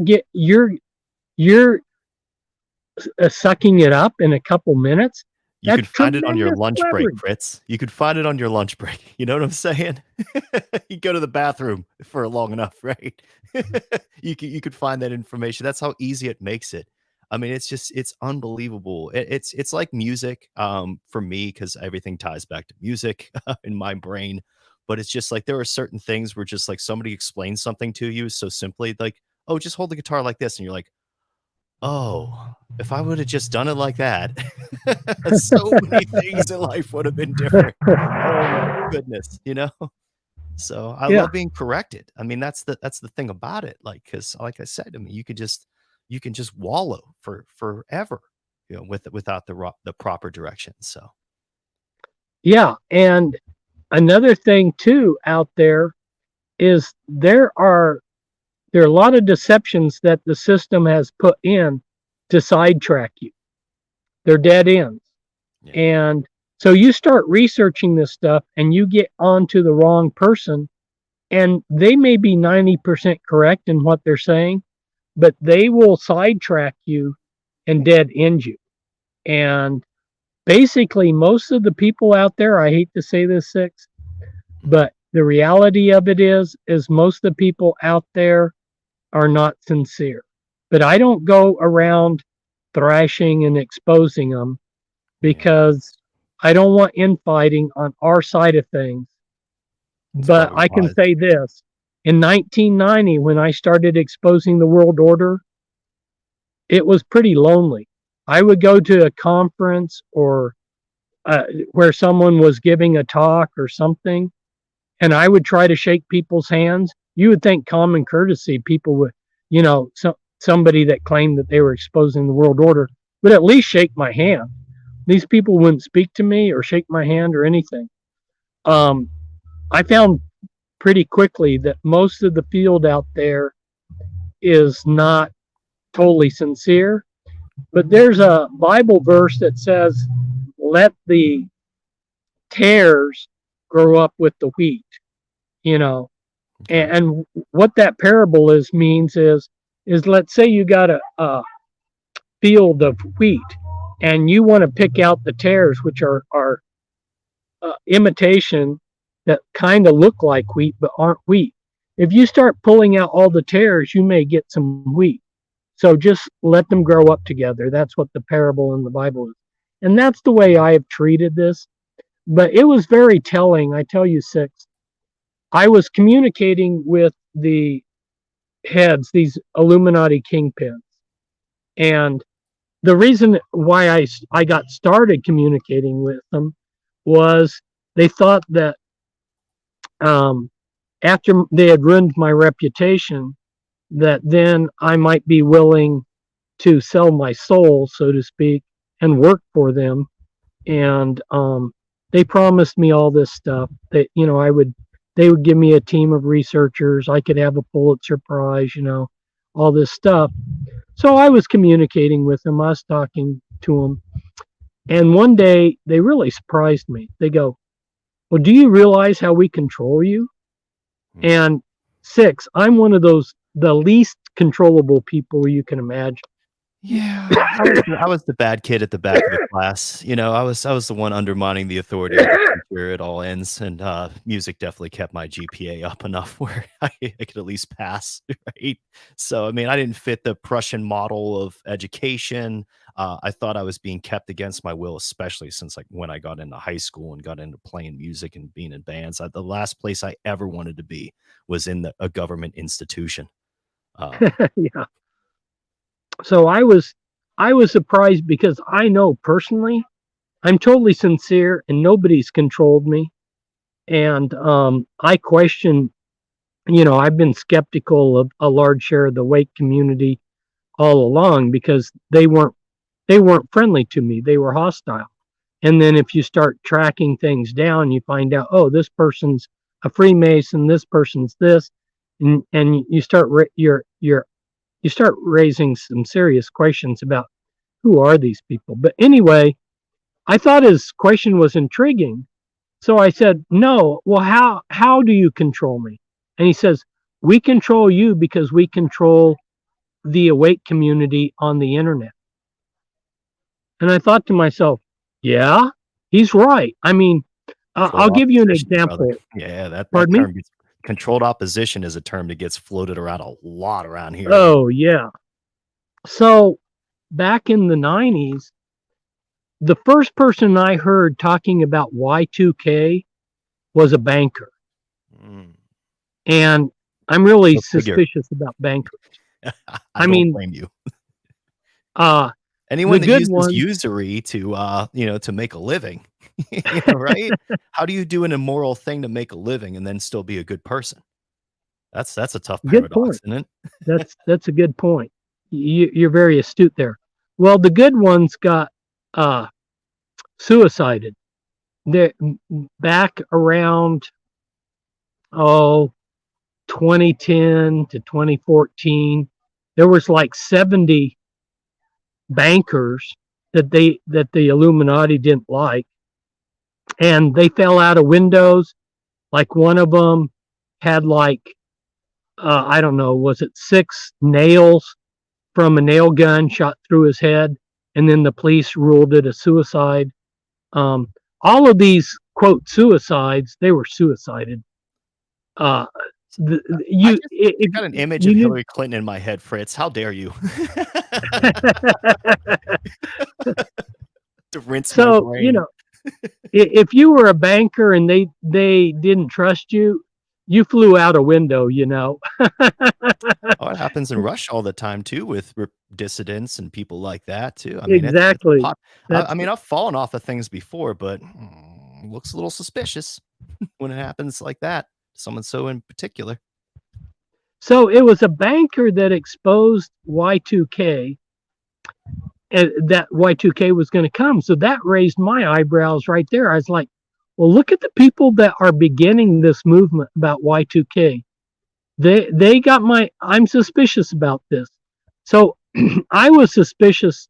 sucking it up in a couple minutes. You could find it on your lunch break, Fritz. You could find it on your lunch break. You know what I'm saying? You go to the bathroom for long enough, right? You could find that information. That's how easy it makes it. I mean, it's unbelievable. It's like music, for me, because everything ties back to music in my brain. But it's just like there are certain things where just like somebody explains something to you so simply, like, oh, just hold the guitar like this, and you're like, oh, if I would have just done it like that, so many things in life would have been different. Oh my goodness, So I love being corrected. I mean, that's the thing about it. Like, because like I said, I mean, you can just wallow for forever, without the proper direction. So yeah, and another thing too out there is there are a lot of deceptions that the system has put in to sidetrack you. They're dead ends. Yeah. And so you start researching this stuff and you get onto the wrong person, and they may be 90% correct in what they're saying, but they will sidetrack you and dead end you. And basically, most of the people out there, I hate to say this, Six, but the reality of it is most of the people out there are not sincere. But I don't go around thrashing and exposing them, because I don't want infighting on our side of things. But I can say this. In 1990, when I started exposing the world order, it was pretty lonely. I would go to a conference or where someone was giving a talk or something, and I would try to shake people's hands. You would think common courtesy, people would, somebody that claimed that they were exposing the world order would at least shake my hand. These people wouldn't speak to me or shake my hand or anything. I found pretty quickly that most of the field out there is not totally sincere. But there's a Bible verse that says, let the tares grow up with the wheat, and what that parable means is let's say you got a field of wheat and you want to pick out the tares, which are imitation that kind of look like wheat but aren't wheat. if you start pulling out all the tares, you may get some wheat. So just let them grow up together. That's what the parable in the Bible is. And that's the way I have treated this. But it was very telling. I tell you, Six, I was communicating with the heads, these Illuminati kingpins. And the reason why I got started communicating with them was they thought that after they had ruined my reputation, that then I might be willing to sell my soul, so to speak, and work for them. And they promised me all this stuff that they would give me a team of researchers. I could have a Pulitzer Prize, all this stuff. So I was communicating with them. I was talking to them. And one day they really surprised me. They go, "Well, do you realize how we control you?" And Six, I'm one of the least controllable people you can imagine. Yeah, I was the bad kid at the back of the class. I was the one undermining the authority of the teacher at all ends, and music definitely kept my GPA up enough where I could at least pass, right? So, I mean, I didn't fit the Prussian model of education. I thought I was being kept against my will, especially since like when I got into high school and got into playing music and being in bands. The last place I ever wanted to be was in a government institution. Yeah. So I was surprised because I know personally I'm totally sincere and nobody's controlled me. And I question, I've been skeptical of a large share of the Wake community all along because they weren't friendly to me. They were hostile. And then if you start tracking things down, you find out, oh, this person's a Freemason, this person's this, and you start you start raising some serious questions about who are these people. But anyway, I thought his question was intriguing. So I said, "No, well, how do you control me?" And he says, "We control you because we control the awake community on the internet." And I thought to myself, yeah, he's right. I mean, I'll give you an example. Brother. Yeah, that Pardon term me? controlled opposition is a term that gets floated around a lot around here. Oh, yeah. So back in the 90s, the first person I heard talking about Y2K was a banker. And I'm really suspicious about bankers. I don't blame you. Anyone that uses usury to make a living, right? How do you do an immoral thing to make a living and then still be a good person? That's a tough paradox, isn't it? That's a good point. You're very astute there. Well, the good ones got suicided. They're back around 2010 to 2014. There was like 70 bankers that the Illuminati didn't like, and they fell out of windows. Like one of them had I don't know, was it 6 nails from a nail gun shot through his head, and then the police ruled it a suicide. All of these quote suicides, they were suicided. I got an image of Hillary Clinton in my head, Fritz. How dare you? To rinse my brain. If you were a banker and they didn't trust you, you flew out a window, Oh, it happens in Russia all the time too, with dissidents and people like that too. I mean, exactly. I've fallen off of things before, but looks a little suspicious when it happens like that. Someone so in particular. So it was a banker that exposed Y2K, and that Y2K was going to come. So that raised my eyebrows right there. I was like, well, look at the people that are beginning this movement about Y2K. They got I'm suspicious about this. So I was suspicious,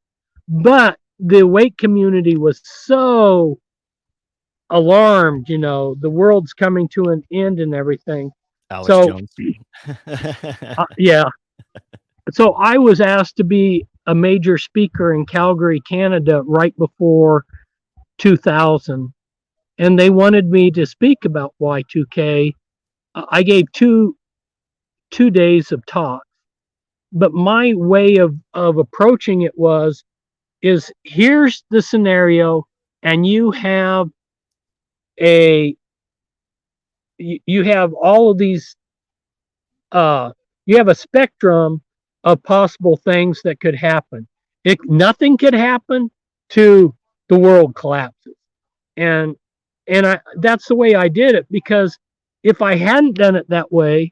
but the awake community was so alarmed, the world's coming to an end and everything. Alex Jones. Yeah. So I was asked to be a major speaker in Calgary, Canada, right before 2000. And they wanted me to speak about Y2K. I gave two 2 days of talk. But my way of approaching it is here's the scenario, and a you have all of these you have a spectrum of possible things that could happen. Nothing could happen to the world collapses. And that's the way I did it, because if I hadn't done it that way,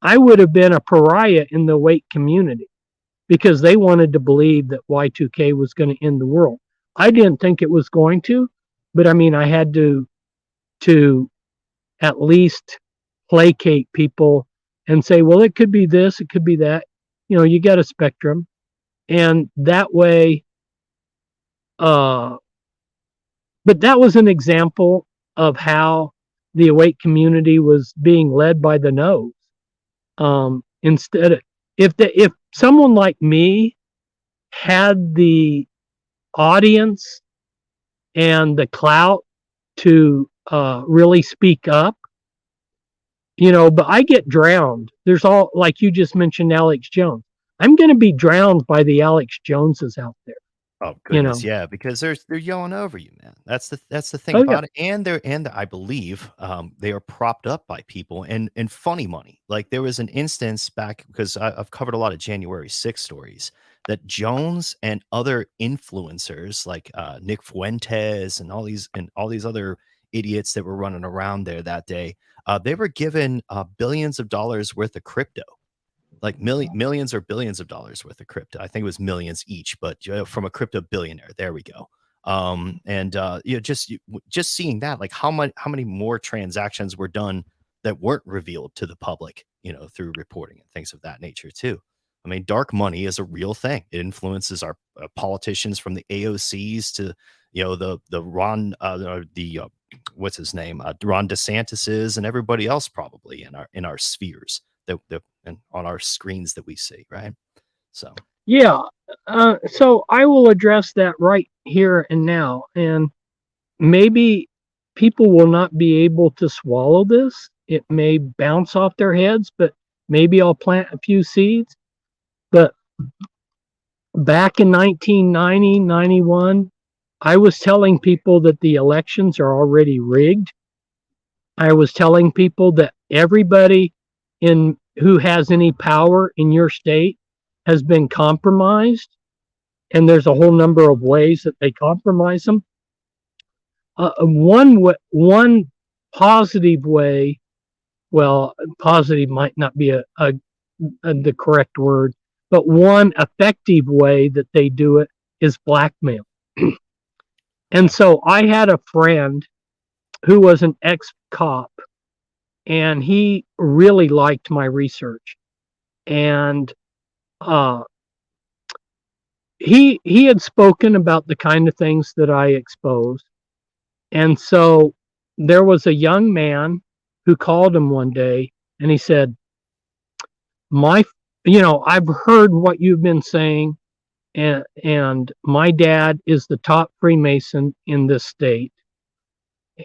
I would have been a pariah in the Wake community, because they wanted to believe that Y2K was going to end the world. I didn't think it was going to, but I mean, I had to at least placate people and say, well, it could be this, it could be that. You know, you got a spectrum. And that way, but that was an example of how the awake community was being led by the nose. Instead of, if someone like me had the audience and the clout to really speak up, you know, but I get drowned. There's all, like you just mentioned, Alex Jones. I'm going to be drowned by the Alex Joneses out there. Oh You know, goodness, yeah, because they're yelling over you, man. That's the thing oh yeah, about it, and I believe they are propped up by people and funny money. Like there was an instance back, because I've covered a lot of January 6th stories, that Jones and other influencers like Nick Fuentes and all these other idiots that were running around there that day, they were given billions of dollars worth of crypto, like millions or billions of dollars worth of crypto. I think it was millions each, but from a crypto billionaire. There we go. And you know, just seeing that, like how many more transactions were done that weren't revealed to the public, you know, through reporting and things of that nature too. I mean, dark money is a real thing. It influences our politicians, from the AOCs to, you know, the Ron what's his name, Ron DeSantis's, and everybody else probably in our spheres that and on our screens that we see, right? So yeah. So I will address that right here and now. And maybe people will not be able to swallow this. It may bounce off their heads, but maybe I'll plant a few seeds. But back in 1990, 91, I was telling people that the elections are already rigged. I was telling people that everybody who has any power in your state has been compromised, and there's a whole number of ways that they compromise them. One positive way, well, positive might not be the correct word, but one effective way that they do it is blackmail. And so I had a friend who was an ex-cop, and he really liked my research. And he had spoken about the kind of things that I exposed. And so there was a young man who called him one day, and he said, I've heard what you've been saying, and my dad is the top Freemason in this state.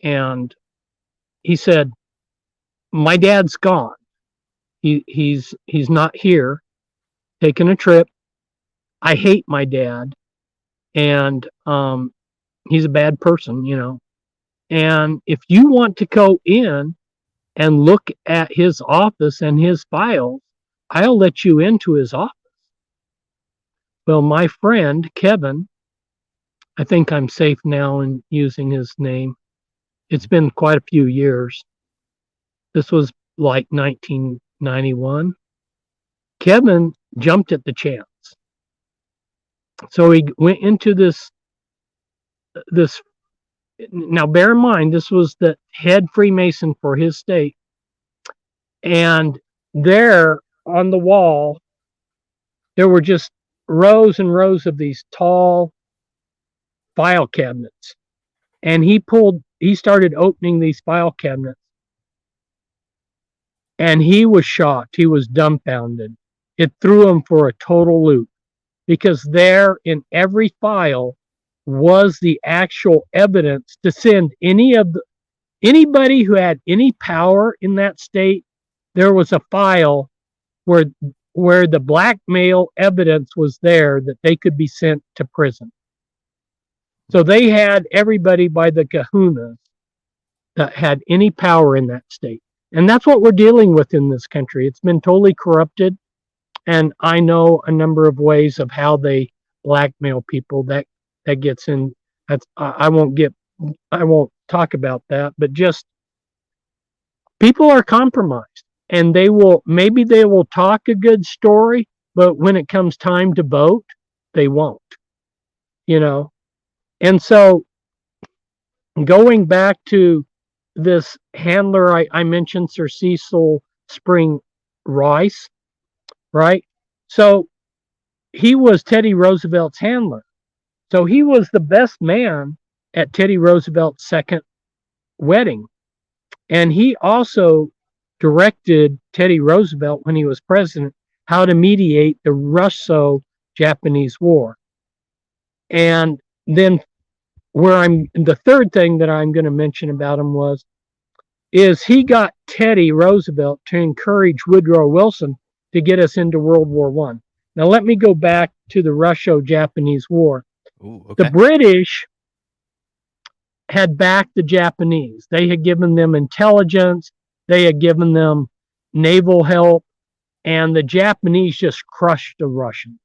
And he said, my dad's gone. He's not here, taking a trip. I hate my dad, and he's a bad person, you know. And if you want to go in and look at his office and his files, I'll let you into his office. Well, my friend Kevin, I think I'm safe now in using his name. It's been quite a few years. This was like 1991. Kevin jumped at the chance. So he went into this. Now, bear in mind, this was the head Freemason for his state. And there on the wall, there were just rows and rows of these tall file cabinets. And he started opening these file cabinets. And he was shocked. He was dumbfounded. It threw him for a total loop, because there in every file was the actual evidence to send anybody who had any power in that state. There was a file where the blackmail evidence was there that they could be sent to prison. So they had everybody by the kahunas that had any power in that state. And that's what we're dealing with in this country. It's been totally corrupted. And I know a number of ways of how they blackmail people. That gets in. That's I won't talk about that, but just people are compromised, and they will talk a good story, but when it comes time to vote, they won't. And so going back to this handler I mentioned, Sir Cecil Spring Rice, right? So he was Teddy Roosevelt's handler. So he was the best man at Teddy Roosevelt's second wedding. And he also directed Teddy Roosevelt, when he was president, how to mediate the Russo-Japanese War. And then the third thing that I'm going to mention about him is he got Teddy Roosevelt to encourage Woodrow Wilson to get us into World War I. Now let me go back to the Russo-Japanese War. Ooh, okay. The British had backed the Japanese. They had given them intelligence. They had given them naval help, and the Japanese just crushed the Russians.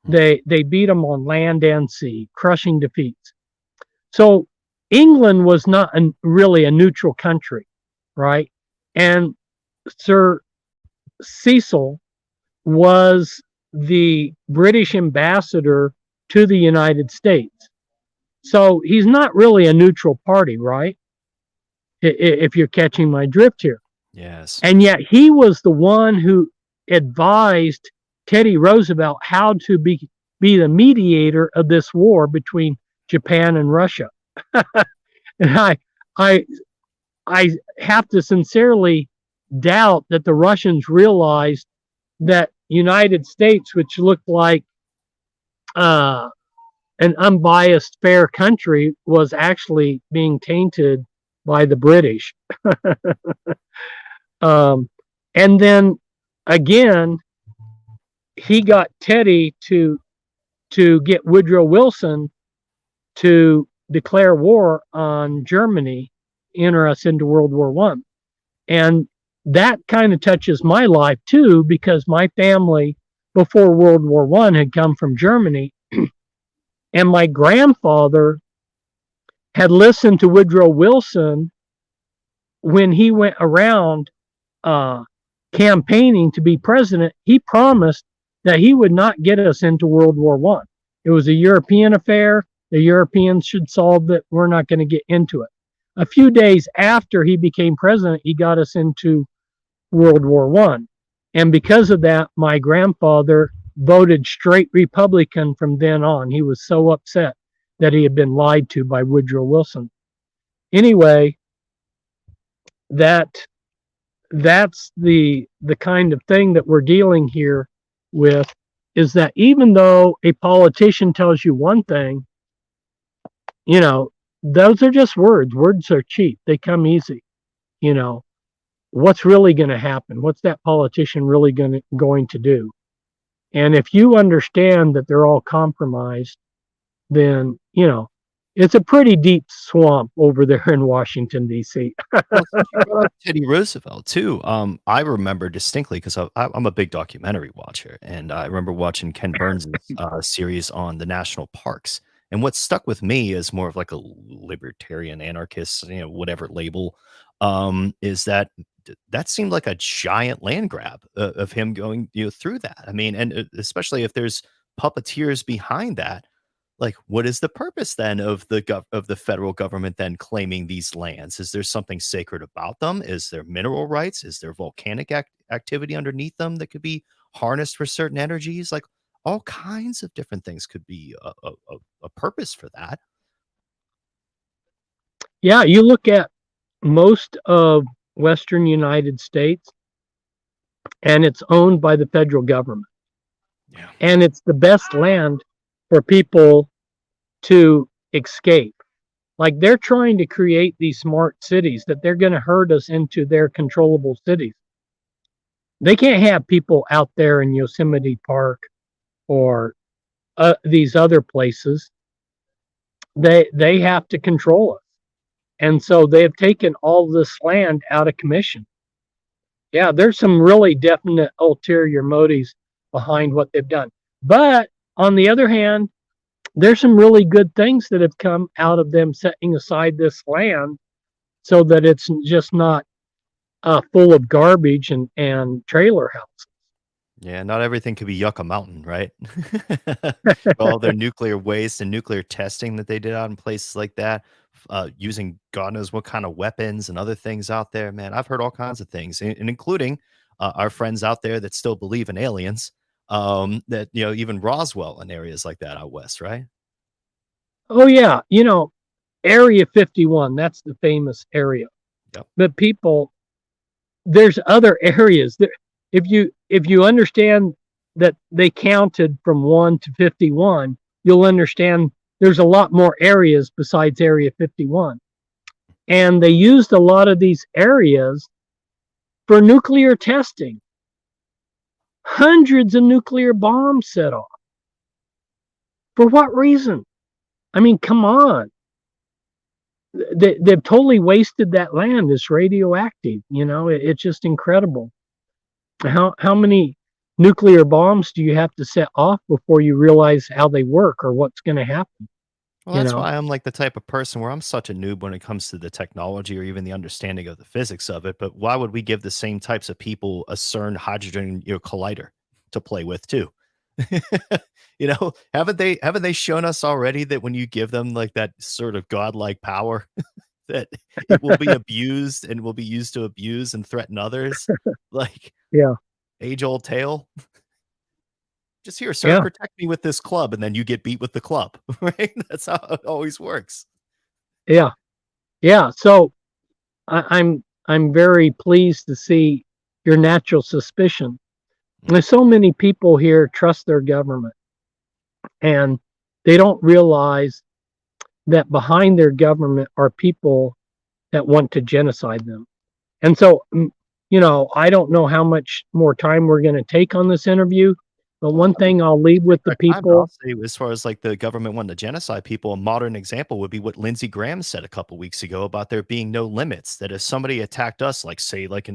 They beat them on land and sea, crushing defeats. So England was not really a neutral country, right? And Sir Cecil was the British ambassador to the United States. So he's not really a neutral party, right? If you're catching my drift here. Yes. And yet he was the one who advised Teddy Roosevelt how to be the mediator of this war between Japan and Russia. And I have to sincerely doubt that the Russians realized that United States, which looked like an unbiased, fair country, was actually being tainted by the British. And then again, he got Teddy to get Woodrow Wilson to declare war on Germany, enter us into World War I. And that kind of touches my life too, because my family before World War I had come from Germany. And my grandfather had listened to Woodrow Wilson when he went around campaigning to be president. He promised that he would not get us into World War I. It was a European affair. The Europeans should solve it. We're not going to get into it. A few days after he became president, he got us into World War I. And because of that, my grandfather voted straight Republican from then on. He was so upset that he had been lied to by Woodrow Wilson. Anyway, that's the kind of thing that we're dealing here with, is that even though a politician tells you one thing, those are just words. Words are cheap. They come easy. What's really going to happen? What's that politician really going to do? And if you understand that they're all compromised, then, it's a pretty deep swamp over there in Washington, D.C. Well, Teddy Roosevelt, too. I remember distinctly because I'm a big documentary watcher, and I remember watching Ken Burns' series on the national parks. And what stuck with me is more of like a libertarian anarchist, whatever label, is that seemed like a giant land grab of him going through that. I mean, and especially if there's puppeteers behind that, like, what is the purpose then of the federal government then claiming these lands? Is there something sacred about them? Is there mineral rights? Is there volcanic activity underneath them that could be harnessed for certain energies? Like, all kinds of different things could be a purpose for that. Yeah, you look at most of Western United States, and it's owned by the federal government. Yeah. And it's the best land for people to escape. Like, they're trying to create these smart cities that they're going to herd us into their controllable cities. They can't have people out there in Yosemite Park or these other places. They have to control us, and so they have taken all this land out of commission. Yeah, there's some really definite ulterior motives behind what they've done. But on the other hand, there's some really good things that have come out of them setting aside this land so that it's just not full of garbage and trailer houses. Yeah, not everything could be Yucca Mountain, right? All their nuclear waste and nuclear testing that they did out in places like that, using God knows what kind of weapons and other things out there. Man, I've heard all kinds of things, and including our friends out there that still believe in aliens. That even Roswell and areas like that out west, right? Oh yeah, Area 51, that's the famous area. Yep. But people, there's other areas there. If you understand that they counted from 1 to 51, you'll understand there's a lot more areas besides Area 51. And they used a lot of these areas for nuclear testing. Hundreds of nuclear bombs set off. For what reason? I mean, come on. They've totally wasted that land. It's radioactive. It's just incredible. How many nuclear bombs do you have to set off before you realize how they work or what's going to happen? Well, that's why I'm like the type of person where I'm such a noob when it comes to the technology or even the understanding of the physics of it. But why would we give the same types of people a CERN hydrogen collider to play with too? Haven't they shown us already that when you give them like that sort of godlike power, that it will be abused and will be used to abuse and threaten others? Like, Yeah. age old tale. Just here, sir, Yeah. protect me with this club, and then you get beat with the club, right? That's how it always works. Yeah. Yeah. So I'm very pleased to see your natural suspicion. There's so many people here trust their government, and they don't realize that behind their government are people that want to genocide them. And so, I don't know how much more time we're going to take on this interview, but one thing I'll leave with the people. I'll say, as far as like the government wanting to genocide people, a modern example would be what Lindsey Graham said a couple weeks ago about there being no limits. That if somebody attacked us, like say, like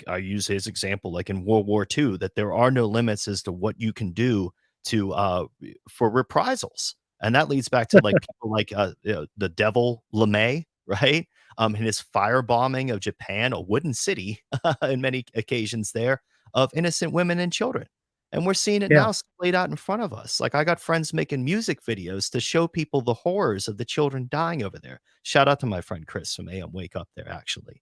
I use his example, like in World War II, that there are no limits as to what you can do to for reprisals. And that leads back to like people like the devil LeMay, right? And his firebombing of Japan, a wooden city, in many occasions there, of innocent women and children. And we're seeing it Yeah. now played out in front of us. Like, I got friends making music videos to show people the horrors of the children dying over there. Shout out to my friend Chris from AM Wake Up there, actually,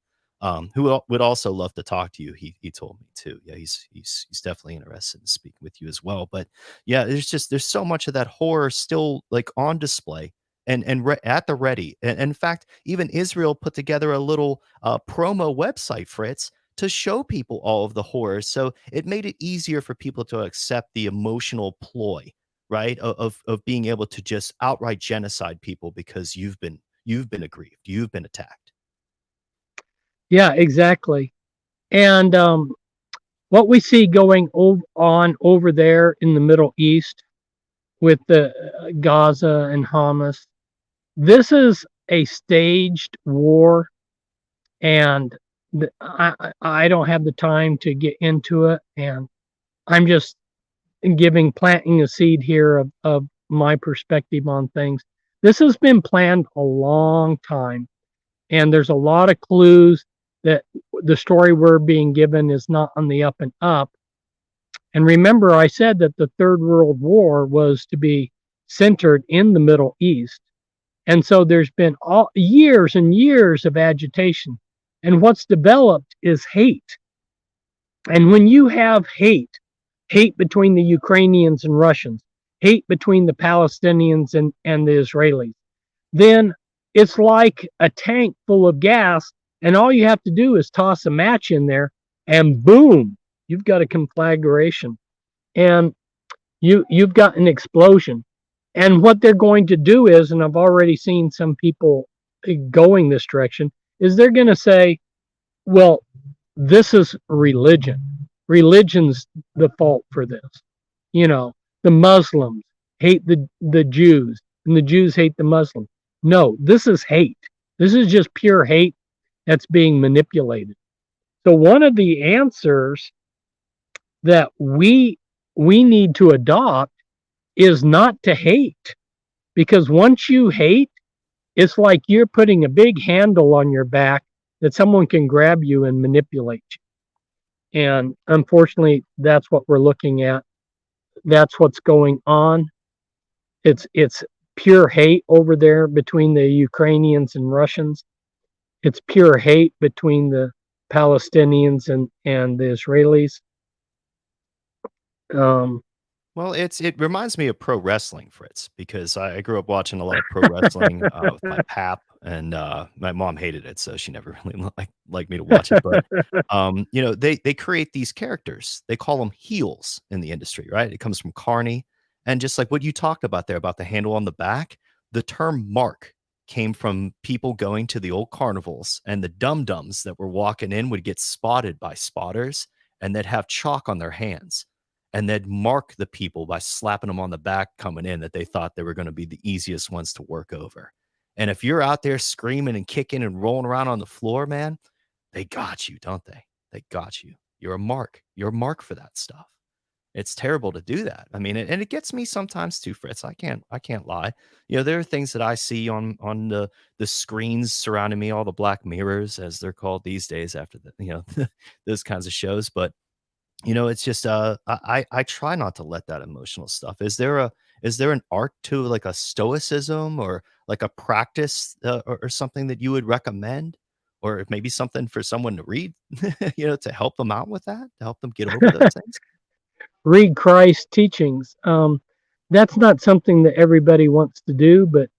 who would also love to talk to you. He told me too. Yeah, he's definitely interested in speaking with you as well. But yeah, there's so much of that horror still like on display and at the ready. And in fact, even Israel put together a little promo website, Fritz, to show people all of the horrors. So it made it easier for people to accept the emotional ploy, right? Of being able to just outright genocide people because you've been aggrieved, you've been attacked. Yeah, exactly. And what we see going on over there in the Middle East with the Gaza and Hamas, this is a staged war, and I don't have the time to get into it, and I'm just planting a seed here of my perspective on things. This has been planned a long time, and there's a lot of clues that the story we're being given is not on the up and up. And remember, I said that the Third World War was to be centered in the Middle East. And so there's been years and years of agitation. And what's developed is hate. And when you have hate between the Ukrainians and Russians, hate between the Palestinians and the Israelis, then it's like a tank full of gas, and all you have to do is toss a match in there, and boom, you've got a conflagration, and you've got an explosion. And what they're going to do is, and I've already seen some people going this direction, is they're going to say, well, this is religion. religion's the fault for this. You know, the Muslims hate the Jews, and the Jews hate the Muslims. No, this is hate. This is just pure hate that's being manipulated. So one of the answers that we need to adopt is not to hate, because once you hate, it's like you're putting a big handle on your back that someone can grab you and manipulate you. And unfortunately, that's what we're looking at. That's what's going on. It's pure hate over there between the Ukrainians and Russians. It's pure hate between the Palestinians and the Israelis. Well, it reminds me of pro wrestling, Fritz, because I grew up watching a lot of pro wrestling with my pap, and my mom hated it, so she never really liked me to watch it. But you know, they create these characters. They call them heels in the industry, right? It comes from Carney, and just like what you talked about there about the handle on the back, the term mark came from people going to the old carnivals, and the dum-dums that were walking in would get spotted by spotters, and they'd have chalk on their hands, and they'd mark the people by slapping them on the back coming in that they thought they were going to be the easiest ones to work over. And if you're out there screaming and kicking and rolling around on the floor, man, they got you, don't they? They got you. You're a mark. You're a mark for that stuff. It's terrible to do that. I mean, and it gets me sometimes too, Fritz. I can't lie. You know, there are things that I see on the screens surrounding me, all the black mirrors, as they're called these days, after the those kinds of shows. But you know, it's just I try not to let that emotional stuff. Is there an art to like a stoicism or like a practice or something that you would recommend, or maybe something for someone to read, to help them out with that, to help them get over those things? Read Christ's teachings. That's not something that everybody wants to do, but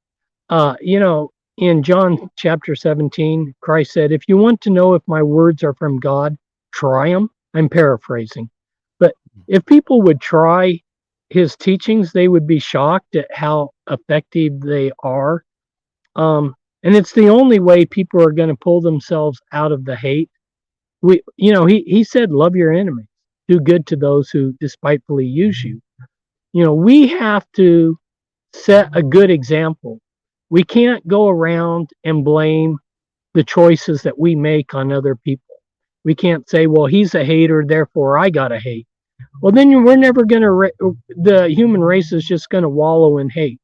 in John chapter 17, Christ said, "If you want to know if my words are from God, try them." I'm paraphrasing, but if people would try his teachings, they would be shocked at how effective they are. And it's the only way people are going to pull themselves out of the hate. He said, "Love your enemies, do good to those who despitefully use you." We have to set a good example. We can't go around and blame the choices that we make on other people. We can't say, "Well, he's a hater, therefore I gotta hate." Well, then we're never gonna. The human race is just gonna wallow in hate.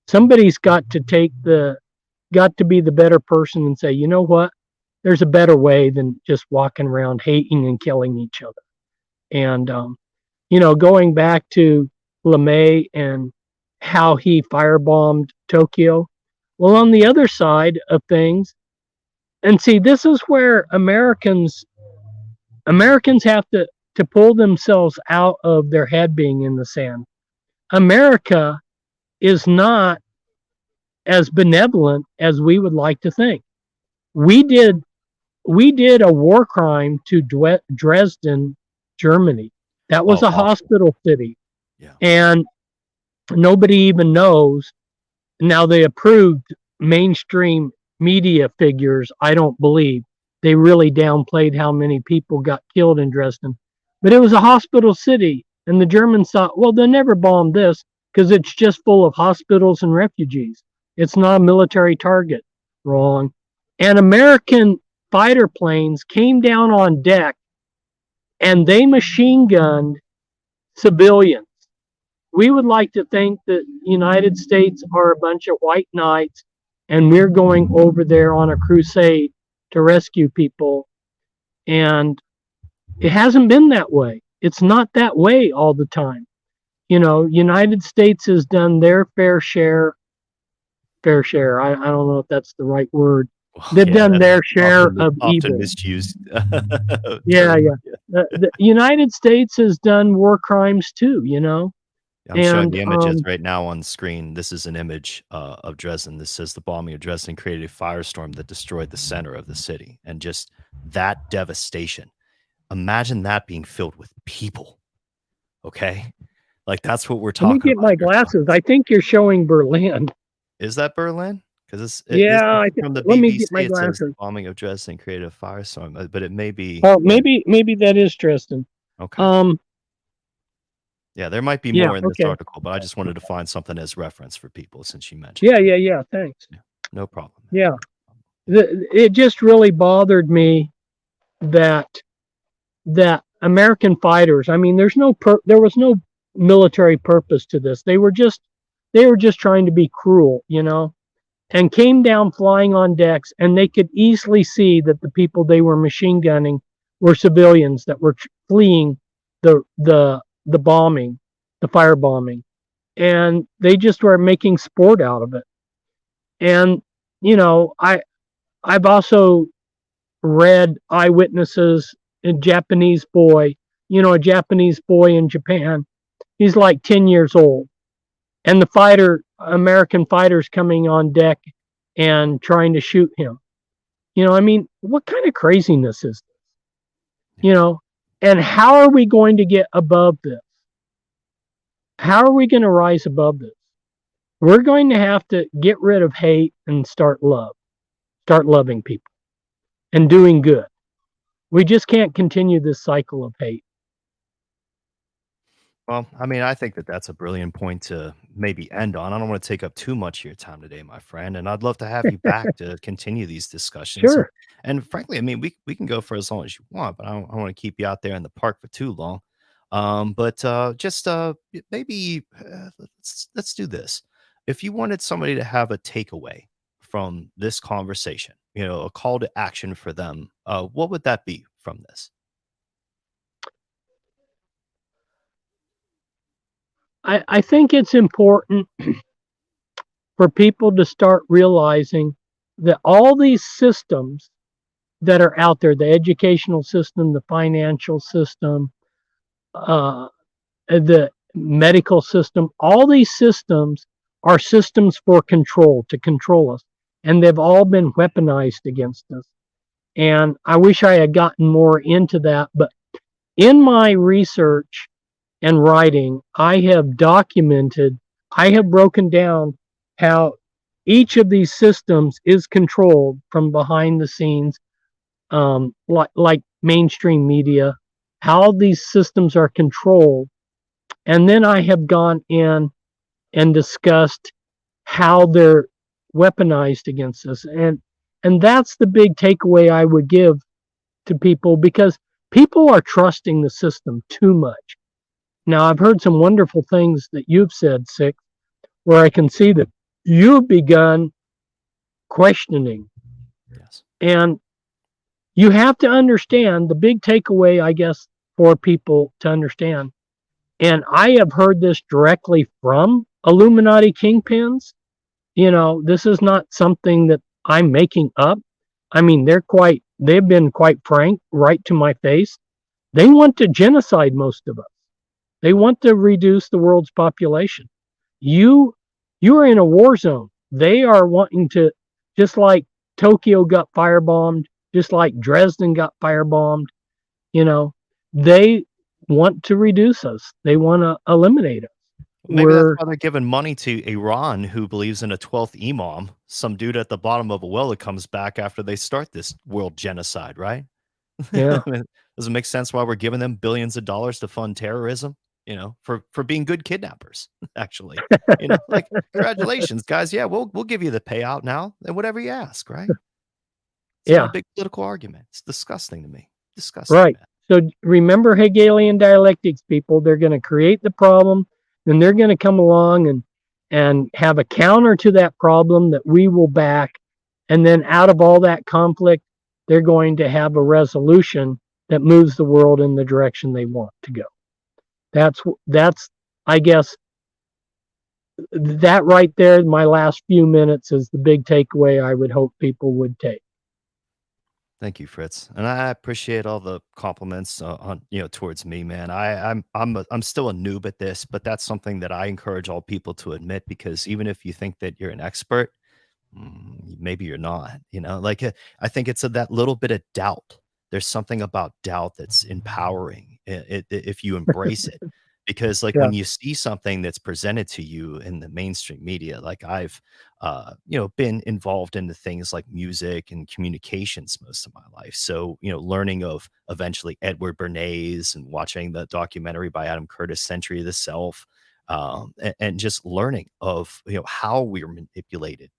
Somebody's got to be the better person and say, "You know what? There's a better way than just walking around hating and killing each other." And going back to LeMay and how he firebombed Tokyo. Well, on the other side of things, and see, this is where Americans have to pull themselves out of their head being in the sand. America is not as benevolent as we would like to think. We did a war crime to Dresden, Germany. That was a hospital city. Yeah. And nobody even knows. Now, they approved mainstream media figures, I don't believe. They really downplayed how many people got killed in Dresden. But it was a hospital city, and the Germans thought, well, they'll never bomb this because it's just full of hospitals and refugees. It's not a military target. Wrong. And American fighter planes came down on deck, and they machine gunned civilians. We would like to think that the United States are a bunch of white knights, and we're going over there on a crusade to rescue people. And it hasn't been that way. It's not that way all the time. United States has done their fair share. I don't know if that's the right word. They've done their share of often evil. Misused. Yeah. The United States has done war crimes too, I'm showing the images right now on screen. This is an image of Dresden. This says the bombing of Dresden created a firestorm that destroyed the center of the city. And just that devastation. Imagine that being filled with people. Okay? Like, that's what we're talking about. Let me get my glasses. I think you're showing Berlin. Is that Berlin? Because I think, from the let me BBC, get my it says glasses. the bombing of Dresden created a firestorm, but it may be. Oh, maybe that is Dresden. Okay. Um, Yeah, there might be yeah, more in this okay. article, but I just wanted to find something as reference for people since you mentioned Yeah, it. yeah, yeah. Thanks. Yeah, no problem, man. Yeah. Yeah. It just really bothered me that American fighters, I mean, there was no military purpose to this. They were just trying to be cruel, you know, and came down flying on decks, and they could easily see that the people they were machine gunning were civilians that were fleeing the bombing, the firebombing, and they just were making sport out of it. And you know, I've also read eyewitnesses, a Japanese boy, you know, a Japanese boy in Japan. He's like 10 years old. And American fighters coming on deck and trying to shoot him. You know, I mean, what kind of craziness is this? Yeah. You know, and how are we going to get above this? How are we going to rise above this? We're going to have to get rid of hate and start loving people and doing good. We just can't continue this cycle of hate. Well, I mean, I think that that's a brilliant point to maybe end on. I don't want to take up too much of your time today, my friend, and I'd love to have you back to continue these discussions. Sure. And frankly, I mean, we can go for as long as you want, but I don't want to keep you out there in the park for too long. But just maybe let's do this. If you wanted somebody to have a takeaway from this conversation, you know, a call to action for them, what would that be from this? I think it's important for people to start realizing that all these systems that are out there, the educational system, the financial system, uh, the medical system, all these systems are systems for control, to control us. And they've all been weaponized against us. And I wish I had gotten more into that. But in my research and writing, I have broken down how each of these systems is controlled from behind the scenes, like mainstream media, how these systems are controlled. And then I have gone in and discussed how they're weaponized against us. And that's the big takeaway I would give to people, because people are trusting the system too much. Now, I've heard some wonderful things that you've said, Sick, where I can see that you've begun questioning. Yes. And you have to understand the big takeaway, I guess, for people to understand. And I have heard this directly from Illuminati kingpins. You know, this is not something that I'm making up. I mean, they've been quite frank right to my face. They want to genocide most of us. They want to reduce the world's population. You you are in a war zone. They are wanting to, just like Tokyo got firebombed, just like Dresden got firebombed, you know, they want to reduce us. They want to eliminate us. Maybe that's We're why they're giving money to Iran, who believes in a 12th imam, some dude at the bottom of a well that comes back after they start this world genocide, right? yeah, I mean, does it make sense why we're giving them billions of dollars to fund terrorism? You know, for being good kidnappers, actually. You know, like, congratulations, guys. Yeah, we'll give you the payout now and whatever you ask, right? It's not a yeah, big political argument. It's disgusting to me. Disgusting, right. man. So remember Hegelian dialectics, people. They're going to create the problem, then they're going to come along and have a counter to that problem that we will back, and then out of all that conflict, they're going to have a resolution that moves the world in the direction they want to go. That's I guess that right there, my last few minutes, is the big takeaway I would hope people would take. Thank you, Fritz, and I appreciate all the compliments on towards me, man. I'm still a noob at this, but that's something that I encourage all people to admit because even if you think that you're an expert, maybe you're not. You know, like I think it's that little bit of doubt. There's something about doubt that's empowering if you embrace it, Because like Yeah. when you see something that's presented to you in the mainstream media, like I've been involved into things like music and communications most of my life. So, learning of eventually Edward Bernays and watching the documentary by Adam Curtis, Century of the Self, and just learning of how we're manipulated,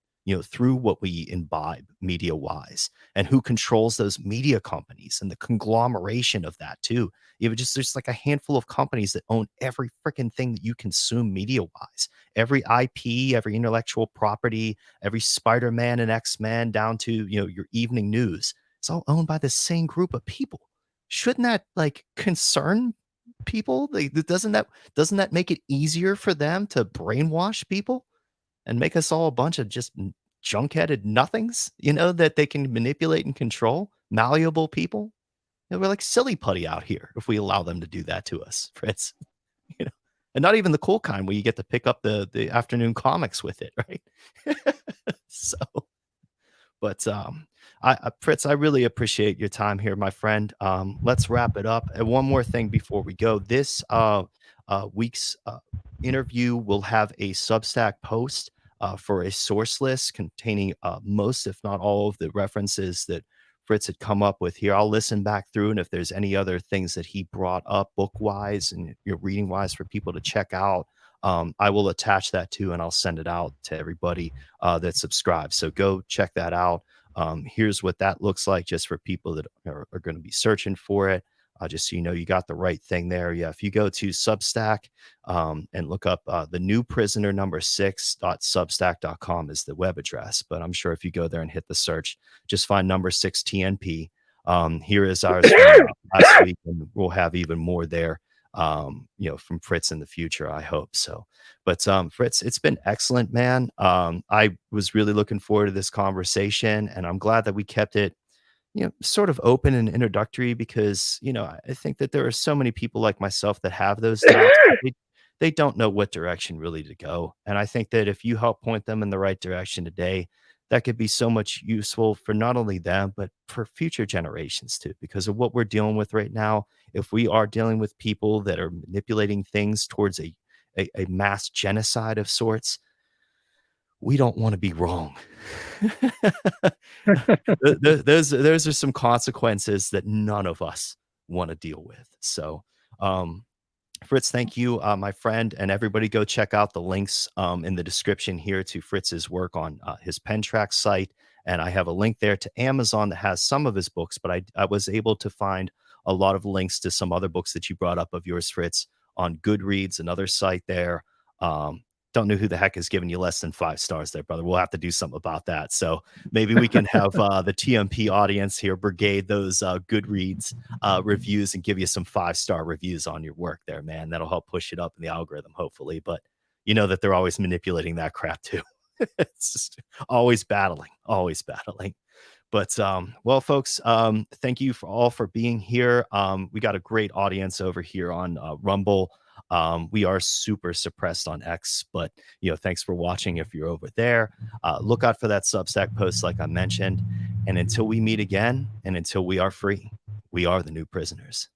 through what we imbibe media wise, and who controls those media companies and the conglomeration of that too. Even just there's like a handful of companies that own every freaking thing that you consume media wise, every IP, every intellectual property, every Spider-Man and X-Men down to your evening news. It's all owned by the same group of people. Shouldn't that like concern people? Like, doesn't that make it easier for them to brainwash people and make us all a bunch of just junk-headed nothings, that they can manipulate and control, malleable people? We're like silly putty out here if we allow them to do that to us, Fritz. You know, and not even the cool kind where you get to pick up the afternoon comics with it, right? So, but Fritz, I really appreciate your time here, my friend. Let's wrap it up. And one more thing before we go. This week's interview will have a Substack post for a source list containing most, if not all, of the references that Fritz had come up with here. I'll listen back through, and if there's any other things that he brought up book wise and reading wise for people to check out, I will attach that too, and I'll send it out to everybody that subscribes. So go check that out. Here's what that looks like just for people that are going to be searching for it. Just so you know, you got the right thing there. Yeah, if you go to Substack and look up the new prisoner number 6.substack.com is the web address. But I'm sure if you go there and hit the search, just find number 6 TNP. Here is ours from last week, and we'll have even more there. From Fritz in the future, I hope so. But Fritz, it's been excellent, man. I was really looking forward to this conversation, and I'm glad that we kept it sort of open and introductory because, I think that there are so many people like myself that have those doubts. They don't know what direction really to go. And I think that if you help point them in the right direction today, that could be so much useful for not only them, but for future generations too, because of what we're dealing with right now. If we are dealing with people that are manipulating things towards a mass genocide of sorts, we don't want to be wrong. Those are some consequences that none of us want to deal with. So, Fritz, thank you, my friend, and everybody go check out the links in the description here to Fritz's work on his Pentrack site. And I have a link there to Amazon that has some of his books, but I was able to find a lot of links to some other books that you brought up of yours, Fritz, on Goodreads, another site there. Don't know who the heck is giving you less than 5 stars there, brother. We'll have to do something about that. So maybe we can have the TMP audience here brigade those Goodreads reviews and give you some 5-star reviews on your work there, man. That'll help push it up in the algorithm, hopefully. But you know that they're always manipulating that crap too. It's just always battling, always battling. But well, folks, thank you for being here. We got a great audience over here on Rumble. We are super suppressed on X, but thanks for watching. If you're over there, look out for that Substack post, like I mentioned. And until we meet again, and until we are free, we are the new prisoners.